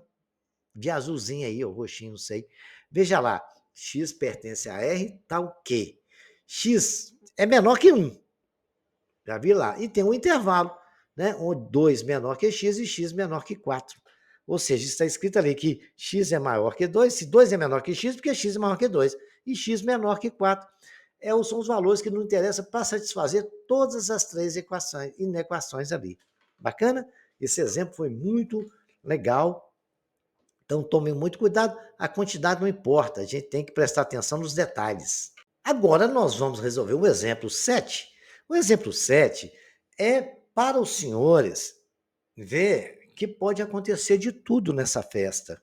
A: de azulzinho aí, ou roxinho, não sei. Veja lá, x pertence a R, tá o quê? X é menor que 1. Já vi lá. E tem um intervalo, né? 2 menor que x e x menor que 4. Ou seja, está escrito ali que x é maior que 2, se 2 é menor que x, porque x é maior que 2, e x menor que 4. São os valores que não interessam para satisfazer todas as três inequações ali. Bacana? Esse exemplo foi muito legal. Então, tomem muito cuidado. A quantidade não importa, a gente tem que prestar atenção nos detalhes. Agora, nós vamos resolver o exemplo 7. O exemplo 7 é para os senhores ver porque pode acontecer de tudo nessa festa.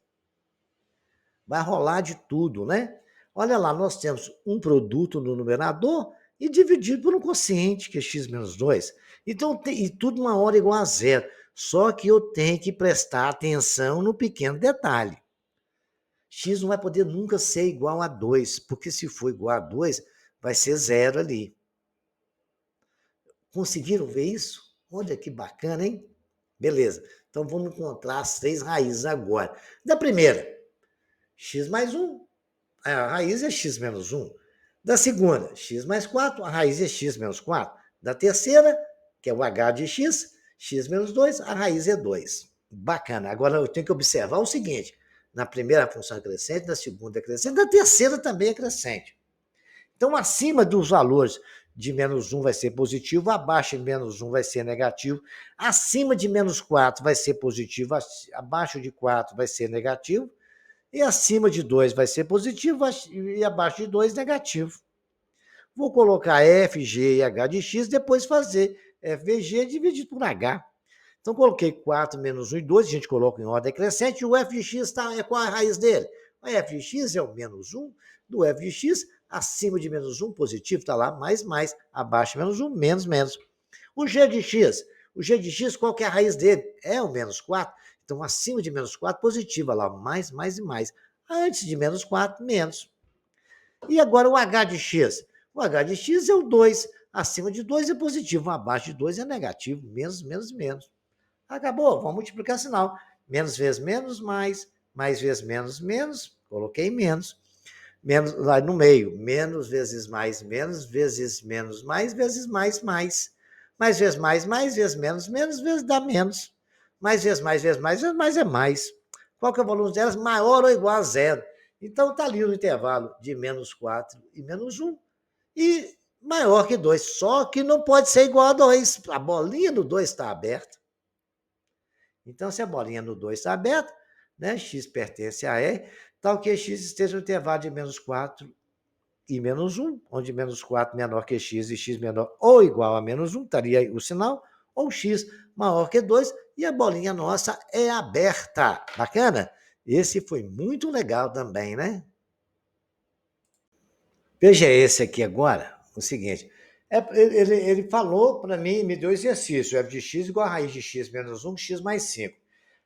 A: Vai rolar de tudo, né? Olha lá, nós temos um produto no numerador e dividido por um quociente, que é x menos 2. Então, e tudo uma hora igual a zero. Só que eu tenho que prestar atenção no pequeno detalhe. X não vai poder nunca ser igual a 2, porque se for igual a 2, vai ser zero ali. Conseguiram ver isso? Olha que bacana, hein? Beleza. Então, vamos encontrar as 3 raízes agora. Da primeira, x mais 1. A raiz é x menos 1. Da segunda, x mais 4, a raiz é x menos 4. Da terceira, que é o h de x menos 2, a raiz é 2. Bacana. Agora eu tenho que observar o seguinte: na primeira a função é crescente, na segunda é crescente, na terceira também é crescente. Então, acima dos valores de menos 1 vai ser positivo, abaixo de menos 1 vai ser negativo, acima de menos 4 vai ser positivo, abaixo de 4 vai ser negativo, e acima de 2 vai ser positivo e abaixo de 2 negativo. Vou colocar f, g e h de x, depois fazer f vezes g dividido por h. Então, coloquei 4 menos 1 e 2, a gente coloca em ordem crescente, e o f de x qual a raiz dele? O f de x é o menos 1 do f de x, acima de menos 1, positivo, está lá, mais, abaixo de menos 1, menos, menos. O g de x, qual que é a raiz dele? É o menos 4. Então, acima de menos 4, positiva lá, mais e mais. Antes de menos 4, menos. E agora o h de x? O h de x é o 2. Acima de 2 é positivo, abaixo de 2 é negativo. Menos, menos. Acabou, vamos multiplicar sinal. Menos vezes menos, mais vezes menos, menos. Coloquei menos. Menos lá no meio. Menos vezes menos vezes menos, mais vezes mais. Mais vezes mais vezes menos vezes dá menos. Mais vezes mais é mais. Qual que é o volume delas? Maior ou igual a zero. Então, está ali no intervalo de menos 4 e menos 1. E maior que 2. Só que não pode ser igual a 2. A bolinha no 2 está aberta. Então, se a bolinha no 2 está aberta, né, x pertence a E, tal que x esteja no intervalo de menos 4 e menos 1, onde menos 4 menor que x e x menor ou igual a menos 1, estaria aí o sinal, ou x maior que 2, e a bolinha nossa é aberta. Bacana? Esse foi muito legal também, né? Veja esse aqui agora, o seguinte. Ele falou para mim, me deu exercício, f de x igual a raiz de x menos 1, x mais 5.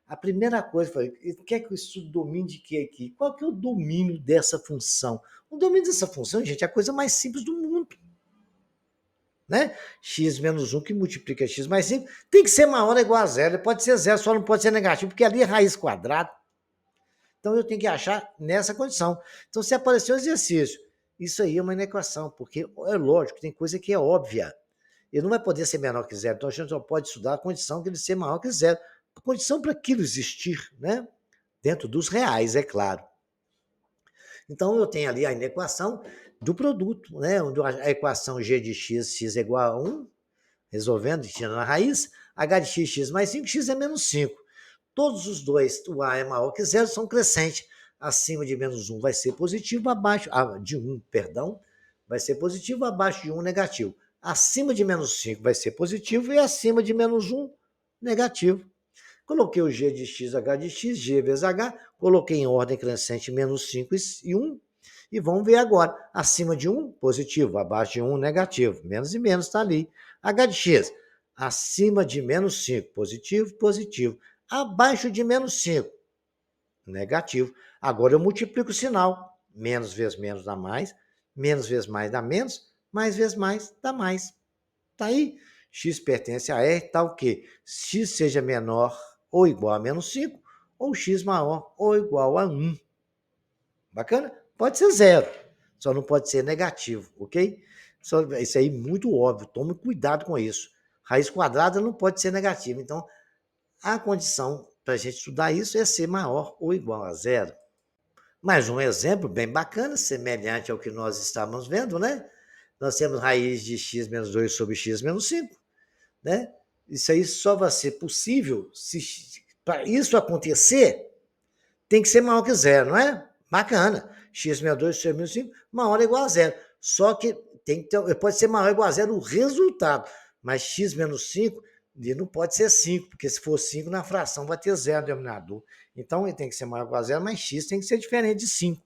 A: A primeira coisa, eu falei, quer que eu estude domínio de quê aqui? Qual que é o domínio dessa função? O domínio dessa função, gente, é a coisa mais simples do mundo. Né? X menos 1 que multiplica x mais 5 tem que ser maior ou igual a zero. Ele pode ser zero, só não pode ser negativo, porque ali é raiz quadrada. Então eu tenho que achar nessa condição. Então, se aparecer o exercício, isso aí é uma inequação, porque é lógico, tem coisa que é óbvia. Ele não vai poder ser menor que zero, então a gente só pode estudar a condição de ele ser maior que zero. A condição para aquilo existir, né? Dentro dos reais, é claro. Então, eu tenho ali a inequação do produto, né? Onde a equação g de x, x é igual a 1, resolvendo, tirando a raiz, h de x, x mais 5, x é menos 5. Todos os dois, o a é maior que zero, são crescentes. Acima de menos 1 vai ser positivo, abaixo de 1, perdão, vai ser positivo, abaixo de 1, negativo. Acima de menos 5 vai ser positivo e acima de menos 1, negativo. Coloquei o g de x, h de x, g vezes h, coloquei em ordem crescente menos 5 e 1, e vamos ver agora. Acima de 1, positivo, abaixo de 1, negativo. Menos e menos está ali. H de x, acima de menos 5, positivo, positivo. Abaixo de menos 5, negativo. Agora eu multiplico o sinal. Menos vezes menos dá mais, menos vezes mais dá menos, mais vezes mais dá mais. Está aí. X pertence a R, tal que x seja menor ou igual a menos 5, ou x maior ou igual a 1. Bacana? Pode ser zero, só não pode ser negativo, ok? Isso aí é muito óbvio, tome cuidado com isso. Raiz quadrada não pode ser negativa, então a condição para a gente estudar isso é ser maior ou igual a zero. Mais um exemplo bem bacana, semelhante ao que nós estávamos vendo, né? Nós temos raiz de x menos 2 sobre x menos 5, né? Isso aí só vai ser possível se para isso acontecer, tem que ser maior que zero, não é? Bacana. X menos 2 sobre menos 5, maior ou igual a zero. Só que tem que ter, pode ser maior ou igual a zero o resultado, mas x menos 5 E não pode ser 5, porque se for 5 na fração vai ter 0 no denominador. Então, ele tem que ser maior ou igual a 0, mas x tem que ser diferente de 5.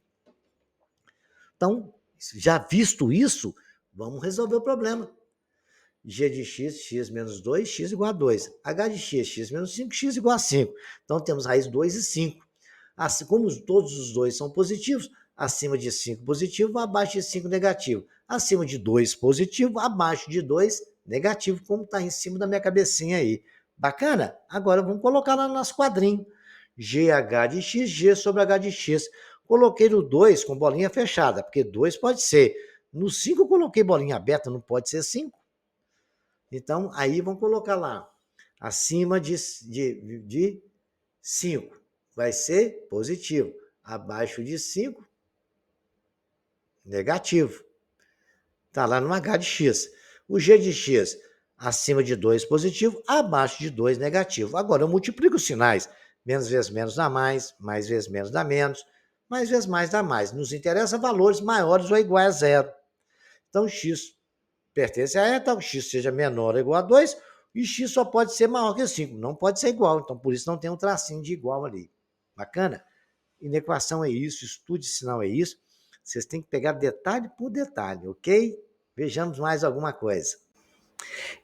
A: Então, já visto isso, vamos resolver o problema. G de x, x menos 2, x igual a 2. H de x, x menos 5, x igual a 5. Então, temos raiz 2 e 5. Assim, como todos os dois são positivos, acima de 5 positivo, abaixo de 5 negativo. Acima de 2 positivo, abaixo de 2 negativo, como está em cima da minha cabecinha aí. Bacana? Agora vamos colocar lá no nosso quadrinho. GH de x, G sobre H de x. Coloquei no 2 com bolinha fechada, porque 2 pode ser. No 5 eu coloquei bolinha aberta, não pode ser 5. Então, aí vamos colocar lá. Acima de 5 vai ser positivo. Abaixo de 5, negativo. Está lá no H de x. O G de x, acima de 2 positivo, abaixo de 2 negativo. Agora, eu multiplico os sinais. Menos vezes menos dá mais vezes menos dá menos, mais vezes mais dá mais. Nos interessa valores maiores ou iguais a zero. Então, x pertence a eta, o x seja menor ou igual a 2, e x só pode ser maior que 5, não pode ser igual. Então, por isso não tem um tracinho de igual ali. Bacana? Inequação é isso, estudo de sinal é isso. Vocês têm que pegar detalhe por detalhe, ok? Vejamos mais alguma coisa.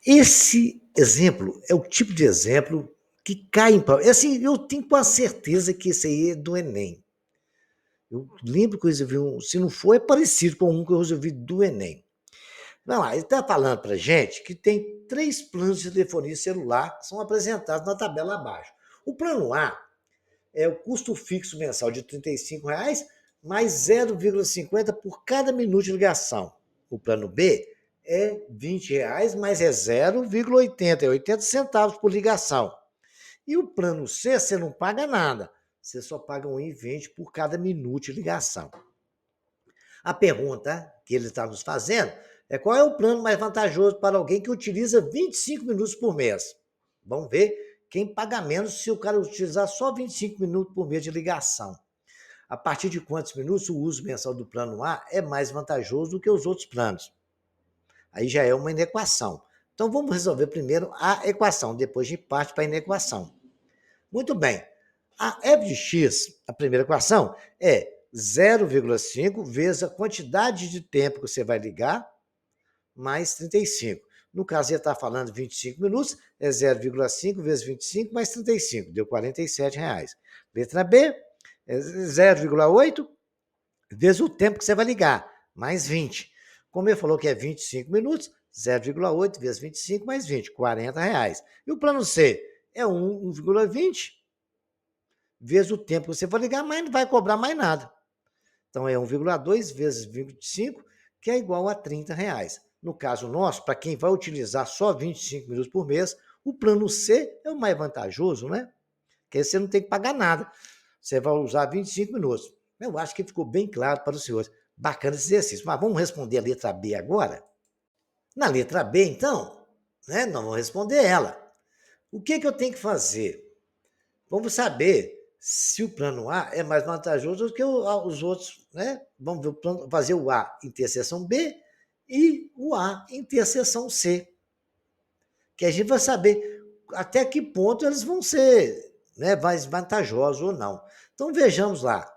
A: Esse exemplo é o tipo de exemplo que cai em prova. Assim, eu tenho com a certeza que esse aí é do Enem. Eu lembro que eu resolvi se não for, é parecido com um que eu resolvi do Enem. Não, ele está falando para a gente que tem 3 planos de telefonia celular que são apresentados na tabela abaixo. O plano A é o custo fixo mensal de R$ 35,00 mais 0,50 por cada minuto de ligação. O plano B é R$ 20,00, mas é 0,80, é 80 centavos por ligação. E o plano C, você não paga nada. Você só paga R$ 1,20 por cada minuto de ligação. A pergunta que ele está nos fazendo é qual é o plano mais vantajoso para alguém que utiliza 25 minutos por mês. Vamos ver quem paga menos se o cara utilizar só 25 minutos por mês de ligação. A partir de quantos minutos o uso mensal do plano A é mais vantajoso do que os outros planos? Aí já é uma inequação. Então vamos resolver primeiro a equação, depois a gente parte para a inequação. Muito bem. A f de x, a primeira equação, é 0,5 vezes a quantidade de tempo que você vai ligar, mais 35. No caso, ele está falando 25 minutos, é 0,5 vezes 25 mais 35, deu R$ 47,00. Letra B, é 0,8 vezes o tempo que você vai ligar, mais 20. Como ele falou que é 25 minutos, 0,8 vezes 25 mais 20, R$ 40,00. E o plano C é 1,20 vezes o tempo que você vai ligar, mas não vai cobrar mais nada. Então, é 1,2 vezes 25, que é igual a R$ 30,00. No caso nosso, para quem vai utilizar só 25 minutos por mês, o plano C é o mais vantajoso, né? Porque aí você não tem que pagar nada. Você vai usar 25 minutos. Eu acho que ficou bem claro para os senhores. Bacana esse exercício. Mas vamos responder a letra B agora? Na letra B, então, né, nós vamos responder ela. O que eu tenho que fazer? Vamos saber se o plano A é mais vantajoso do que os outros, né? Vamos ver fazer o A interseção B e o A interseção C. Que a gente vai saber até que ponto eles vão ser, né, mais vantajosos ou não. Então vejamos lá.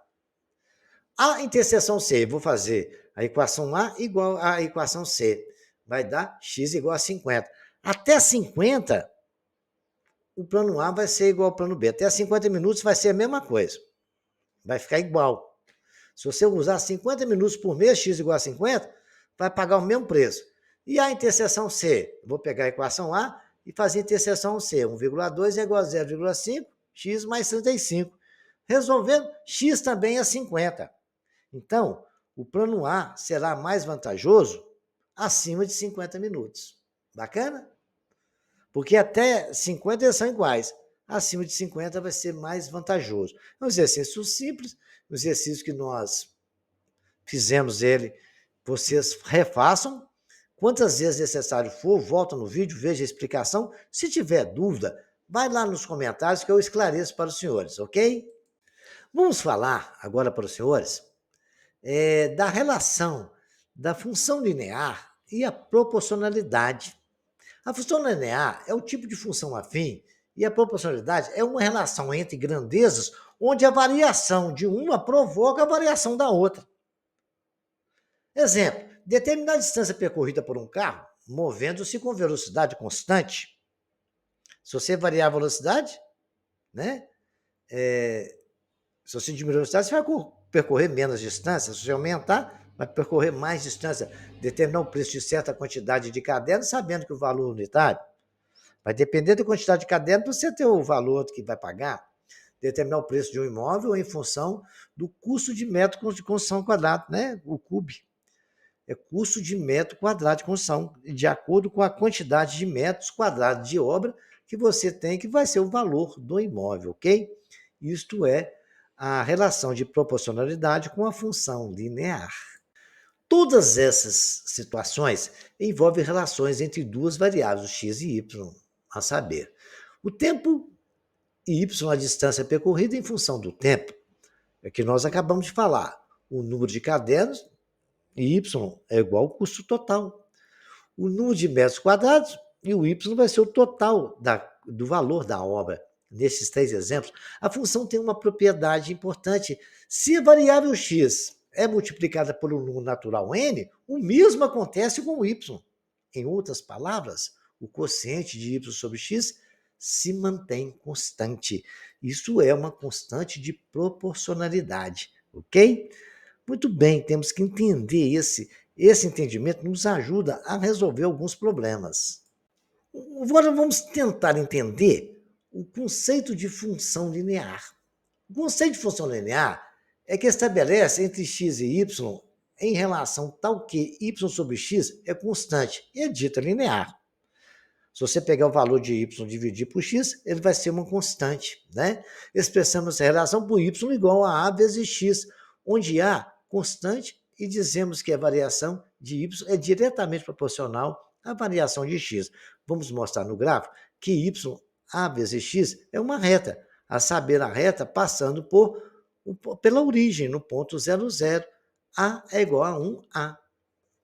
A: A interseção C, eu vou fazer a equação A igual à equação C. Vai dar x igual a 50. Até 50, o plano A vai ser igual ao plano B. Até 50 minutos vai ser a mesma coisa. Vai ficar igual. Se você usar 50 minutos por mês, x igual a 50, vai pagar o mesmo preço. E a interseção C? Vou pegar a equação A e fazer a interseção C. 1,2 é igual a 0,5, x mais 35. Resolvendo, x também é 50. Então, o plano A será mais vantajoso acima de 50 minutos. Bacana? Porque até 50 eles são iguais. Acima de 50 vai ser mais vantajoso. É um exercício simples, um exercício que nós fizemos ele, vocês refaçam. Quantas vezes necessário for, volta no vídeo, veja a explicação. Se tiver dúvida, vai lá nos comentários que eu esclareço para os senhores, ok? Vamos falar agora para os senhores da relação da função linear e a proporcionalidade. A função linear é o tipo de função afim e a proporcionalidade é uma relação entre grandezas onde a variação de uma provoca a variação da outra. Exemplo, determinada distância percorrida por um carro movendo-se com velocidade constante. Se você variar a velocidade, né? Se você diminuir a velocidade, você vai percorrer menos distância. Se você aumentar, vai percorrer mais distância. Determinar o preço de certa quantidade de cadernos, sabendo que o valor unitário vai depender da quantidade de cadernos para você ter o valor que vai pagar. Determinar o preço de um imóvel em função do custo de metro de construção quadrado, né? O CUB. É custo de metro quadrado de construção, de acordo com a quantidade de metros quadrados de obra que você tem, que vai ser o valor do imóvel, ok? Isto é a relação de proporcionalidade com a função linear. Todas essas situações envolvem relações entre duas variáveis, x e y, a saber, o tempo e y, a distância percorrida em função do tempo, é que nós acabamos de falar. O número de cadernos, y é igual ao custo total. O número de metros quadrados e o y vai ser o total do valor da obra. Nesses 3 exemplos, a função tem uma propriedade importante. Se a variável x é multiplicada pelo número natural n, o mesmo acontece com o y. Em outras palavras, o quociente de y sobre x se mantém constante. Isso é uma constante de proporcionalidade, ok? Muito bem, temos que entender esse entendimento nos ajuda a resolver alguns problemas. Agora vamos tentar entender o conceito de função linear. O conceito de função linear é que estabelece entre x e y em relação tal que y sobre x é constante e é dita linear. Se você pegar o valor de y e dividir por x, ele vai ser uma constante, né? Expressamos essa relação por y igual a vezes x, onde A constante e dizemos que a variação de y é diretamente proporcional à variação de x. Vamos mostrar no gráfico que y, A vezes x, é uma reta, a saber, a reta passando pela origem, no ponto 0, 0. A é igual a 1A.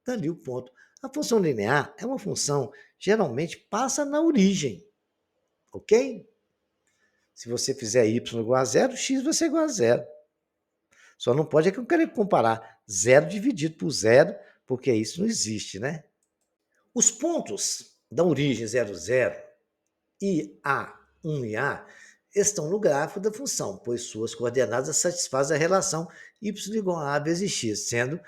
A: Dali o ponto. A função linear é uma função, geralmente, passa na origem, ok? Se você fizer y igual a 0, x vai ser igual a 0. Só não pode é que eu quero comparar 0 dividido por 0, porque isso não existe, né? Os pontos da origem 0, 0 e A, 1 e A estão no gráfico da função, pois suas coordenadas satisfazem a relação y igual a vezes x, sendo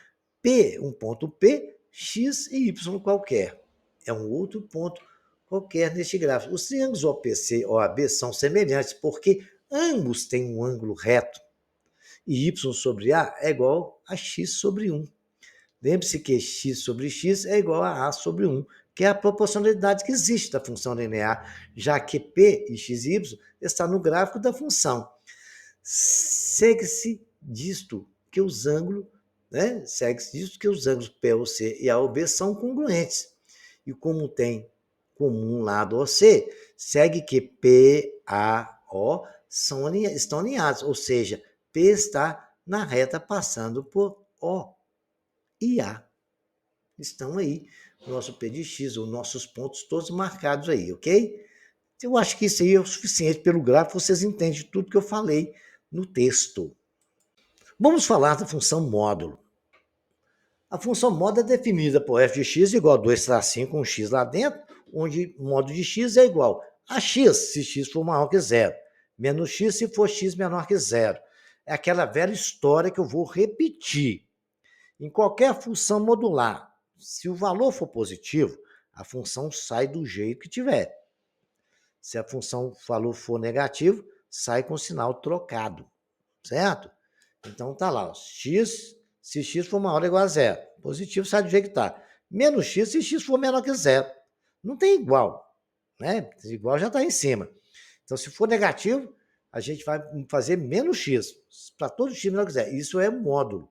A: P um ponto P, x e y qualquer. É um outro ponto qualquer neste gráfico. Os triângulos OPC e OAB são semelhantes porque ambos têm um ângulo reto e y sobre A é igual a x sobre 1. Lembre-se que x sobre x é igual a sobre 1, que é a proporcionalidade que existe da função linear, já que P e x e y está no gráfico da função. Segue-se disto que os ângulos, P ou C e A ou B são congruentes. E como tem comum lado OC, segue que P, A, O estão alinhados, ou seja, P está na reta passando por O e A. Estão aí, o nosso P de X, os nossos pontos todos marcados aí, ok? Eu acho que isso aí é o suficiente pelo gráfico, vocês entendem tudo que eu falei no texto. Vamos falar da função módulo. A função módulo é definida por f de x igual a 2 tracinho com x lá dentro, onde módulo de x é igual a x, se x for maior que zero, menos x se for x menor que zero. É aquela velha história que eu vou repetir. Em qualquer função modular, se o valor for positivo, a função sai do jeito que tiver. Se a função valor for negativo, sai com sinal trocado, certo? Então tá lá, x, se x for maior ou igual a zero, positivo sai do jeito que está. Menos x se x for menor que zero. Não tem igual, né? Igual já está em cima. Então, se for negativo, a gente vai fazer menos x, para todo x menor que zero. Isso é módulo.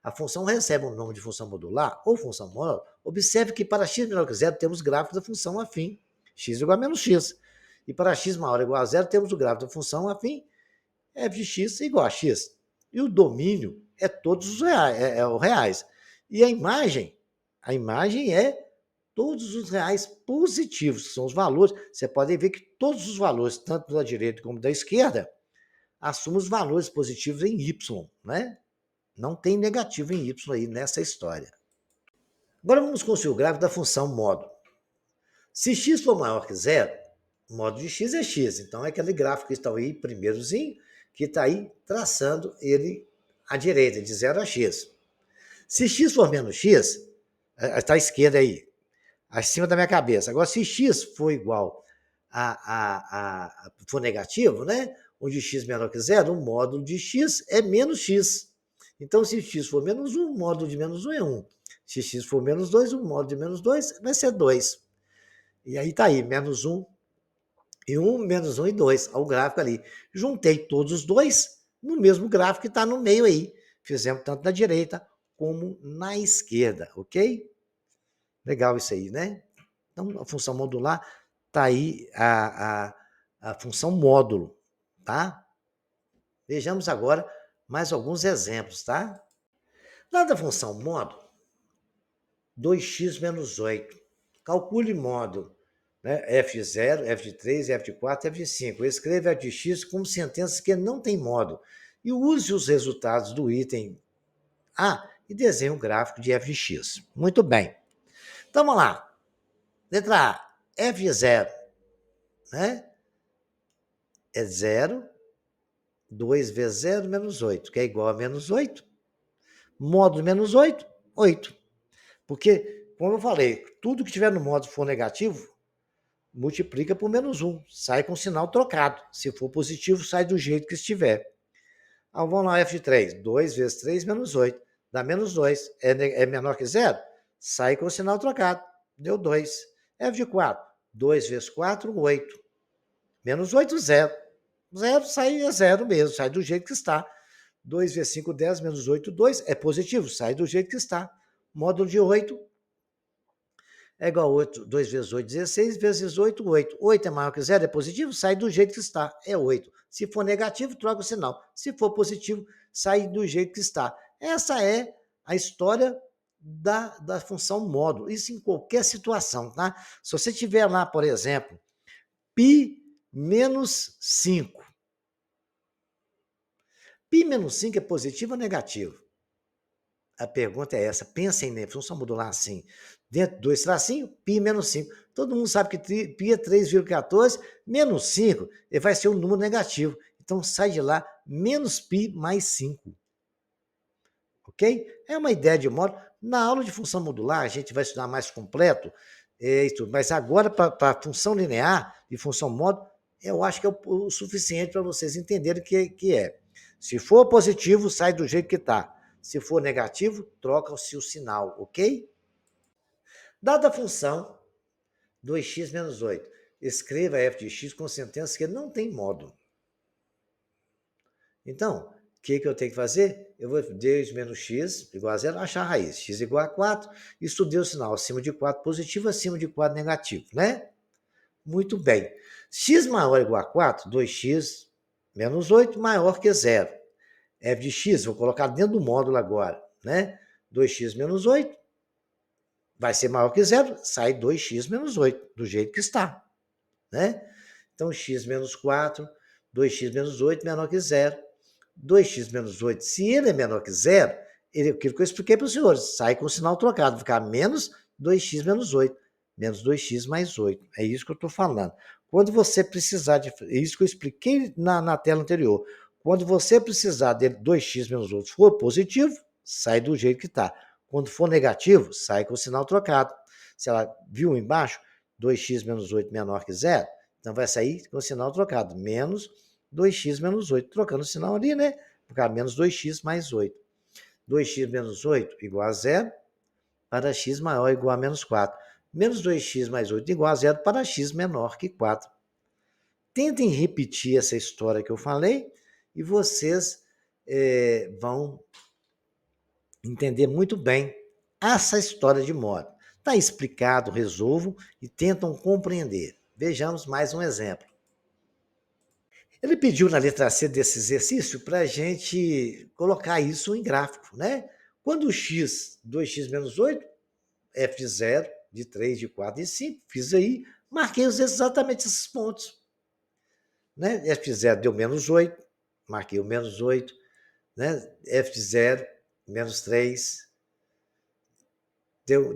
A: A função recebe um nome de função modular ou função módulo. Observe que para x menor que zero temos gráfico da função afim, x igual a menos x. E para x maior ou igual a zero temos o gráfico da função afim, f de x igual a x. E o domínio é todos os reais, o reais. E a imagem é todos os reais positivos, que são os valores. Você pode ver que todos os valores, tanto da direita como da esquerda, assumem os valores positivos em y, né? Não tem negativo em y aí nessa história. Agora vamos construir o gráfico da função modo. Se x for maior que zero, o modo de x é x. Então é aquele gráfico que está aí, primeirozinho, que está aí traçando ele à direita, de 0 a x. Se x for menos x, está à esquerda aí, acima da minha cabeça. Agora, se x for igual for negativo, né? Onde x menor que zero, o módulo de x é menos x. Então, se x for menos 1, o módulo de menos 1 é 1. Se x for menos 2, o módulo de menos 2 vai ser 2. E aí está aí, menos 1 e 1, menos 1 e 2. Olha o gráfico ali. Juntei todos os dois no mesmo gráfico que está no meio aí. Fizemos tanto na direita como na esquerda, ok? Legal isso aí, né? Então, a função modular está aí a função módulo, tá? Vejamos agora mais alguns exemplos, tá? Lá da função módulo, 2x menos 8. Calcule módulo, né? F de 0, F de 3, F de 4, F de 5. Escreva F de x como sentenças que não têm módulo e use os resultados do item A e desenhe um gráfico de F de x. Muito bem. Então, vamos lá. Letra A, F de 0, né? É 0, 2 vezes 0 menos 8, que é igual a menos 8. Módulo menos 8, 8. Porque, como eu falei, tudo que tiver no módulo for negativo, multiplica por menos 1. Sai com o sinal trocado. Se for positivo, sai do jeito que estiver. Ah, vamos lá, F de 3. 2 vezes 3 menos 8. Dá menos 2. É menor que 0? Sai com o sinal trocado. Deu 2. F de 4. 2 vezes 4, 8. Menos 8, 0. 0 sai é 0 mesmo, sai do jeito que está. 2 vezes 5, 10, menos 8, 2. É positivo, sai do jeito que está. Módulo de 8 é igual a 8. 2 vezes 8, 16, vezes 8, 8. 8 é maior que 0, é positivo, sai do jeito que está. É 8. Se for negativo, troca o sinal. Se for positivo, sai do jeito que está. Essa é a história da função módulo. Isso em qualquer situação, tá? Se você tiver lá, por exemplo, π menos 5. Π menos 5 é positivo ou negativo? A pergunta é essa. Pensem na função modular assim. Dentro de 2 tracinhos, π menos 5. Todo mundo sabe que π é 3,14, menos 5 ele vai ser um número negativo. Então, sai de lá menos π mais 5. Ok? É uma ideia de modo. Na aula de função modular, a gente vai estudar mais completo, mas agora, para a função linear e função módulo, eu acho que é o suficiente para vocês entenderem o que é. Se for positivo, sai do jeito que está. Se for negativo, troca-se o sinal, ok? Dada a função 2x menos 8, escreva f de x com sentença que não tem módulo. Então, o que eu tenho que fazer? Eu vou 2 menos x igual a 0, achar a raiz. X igual a 4, estudei o sinal acima de 4 positivo, acima de 4 negativo, né? Muito bem. X maior ou igual a 4, 2x menos 8 maior que 0. F de x, vou colocar dentro do módulo agora, né? 2x menos 8 vai ser maior que 0, sai 2x menos 8, do jeito que está, né? Então, x menos 4, 2x menos 8 menor que 0. 2x menos 8, se ele é menor que 0, aquilo que eu expliquei para os senhores, sai com o sinal trocado, vai ficar menos 2x menos 8, menos 2x mais 8. É isso que eu estou falando. Quando você precisar de... É isso que eu expliquei na tela anterior. Quando você precisar de 2x menos 8 for positivo, sai do jeito que está. Quando for negativo, sai com o sinal trocado. Se ela viu embaixo, 2x menos 8 menor que 0, então vai sair com o sinal trocado, menos 2x menos 8, trocando o sinal ali, né? Ficar menos 2x mais 8. 2x menos 8 igual a 0 para x maior ou igual a menos 4. Menos 2x mais 8 igual a 0 para x menor que 4. Tentem repetir essa história que eu falei e vocês vão entender muito bem essa história de modo. Está explicado, resolvam e tentam compreender. Vejamos mais um exemplo. Ele pediu na letra C desse exercício para a gente colocar isso em gráfico, né? Quando o x, 2x menos 8, f de 0, de 3, de 4, de 5. Fiz aí, marquei exatamente esses pontos. Né? F de 0 deu menos 8, marquei o menos 8. Né? F de 0, menos 3.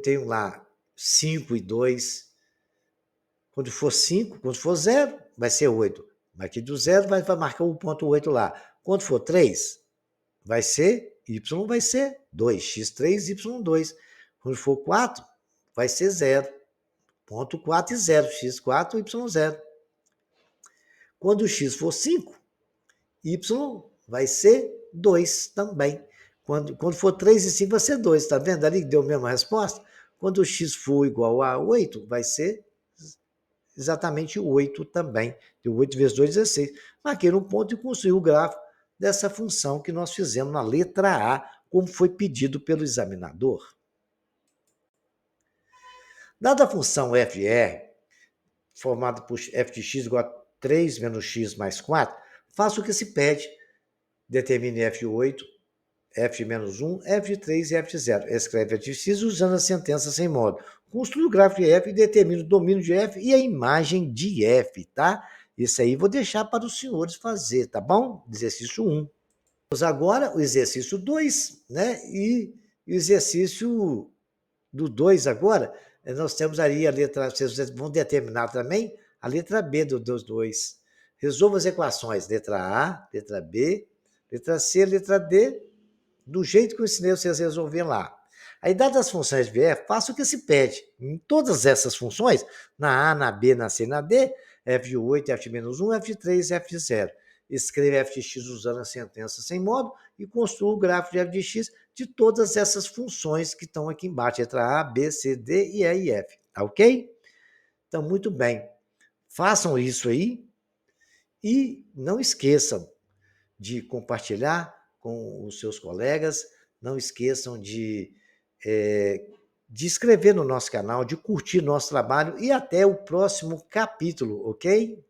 A: Tenho lá 5 e 2. Quando for 5, quando for 0, vai ser 8. Aqui do 0 vai marcar o ponto 8 lá. Quando for 3, vai ser, y vai ser 2, x3, y2. Quando for 4, vai ser 0. Ponto 4 e 0, x4, y0. Quando o x for 5, y vai ser 2 também. Quando for 3 e 5, vai ser 2. Está vendo ali que deu a mesma resposta? Quando o x for igual a 8, vai ser exatamente 8 também. 8 vezes 2, 16. Marquei um ponto e construí o gráfico dessa função que nós fizemos na letra A, como foi pedido pelo examinador. Dada a função FR, formada por f de x igual a 3 menos x mais 4, faça o que se pede. Determine f de 8, f de menos 1, f de 3 e f de 0. Escreve f de x usando a sentença sem modo. Construi o gráfico de f e determine o domínio de f e a imagem de f, tá? Isso aí vou deixar para os senhores fazer, tá bom? Exercício 1. Vamos agora o exercício 2, né? E o exercício do 2 agora, nós temos ali a letra, vocês vão determinar também a letra B dos 2. Resolva as equações, letra A, letra B, letra C, letra D, do jeito que eu ensinei vocês a resolver lá. Aí, dadas as funções de f, faça o que se pede. Em todas essas funções, na A, na B, na C, na D, f de 8, f de menos 1, f de 3, f de 0. Escreva f de x usando a sentença sem modo e construa o gráfico de f de x de todas essas funções que estão aqui embaixo, letra A, B, C, D, E, e F. Tá ok? Então, muito bem. Façam isso aí e não esqueçam de compartilhar com os seus colegas, não esqueçam de inscrever no nosso canal, de curtir nosso trabalho e até o próximo capítulo, ok?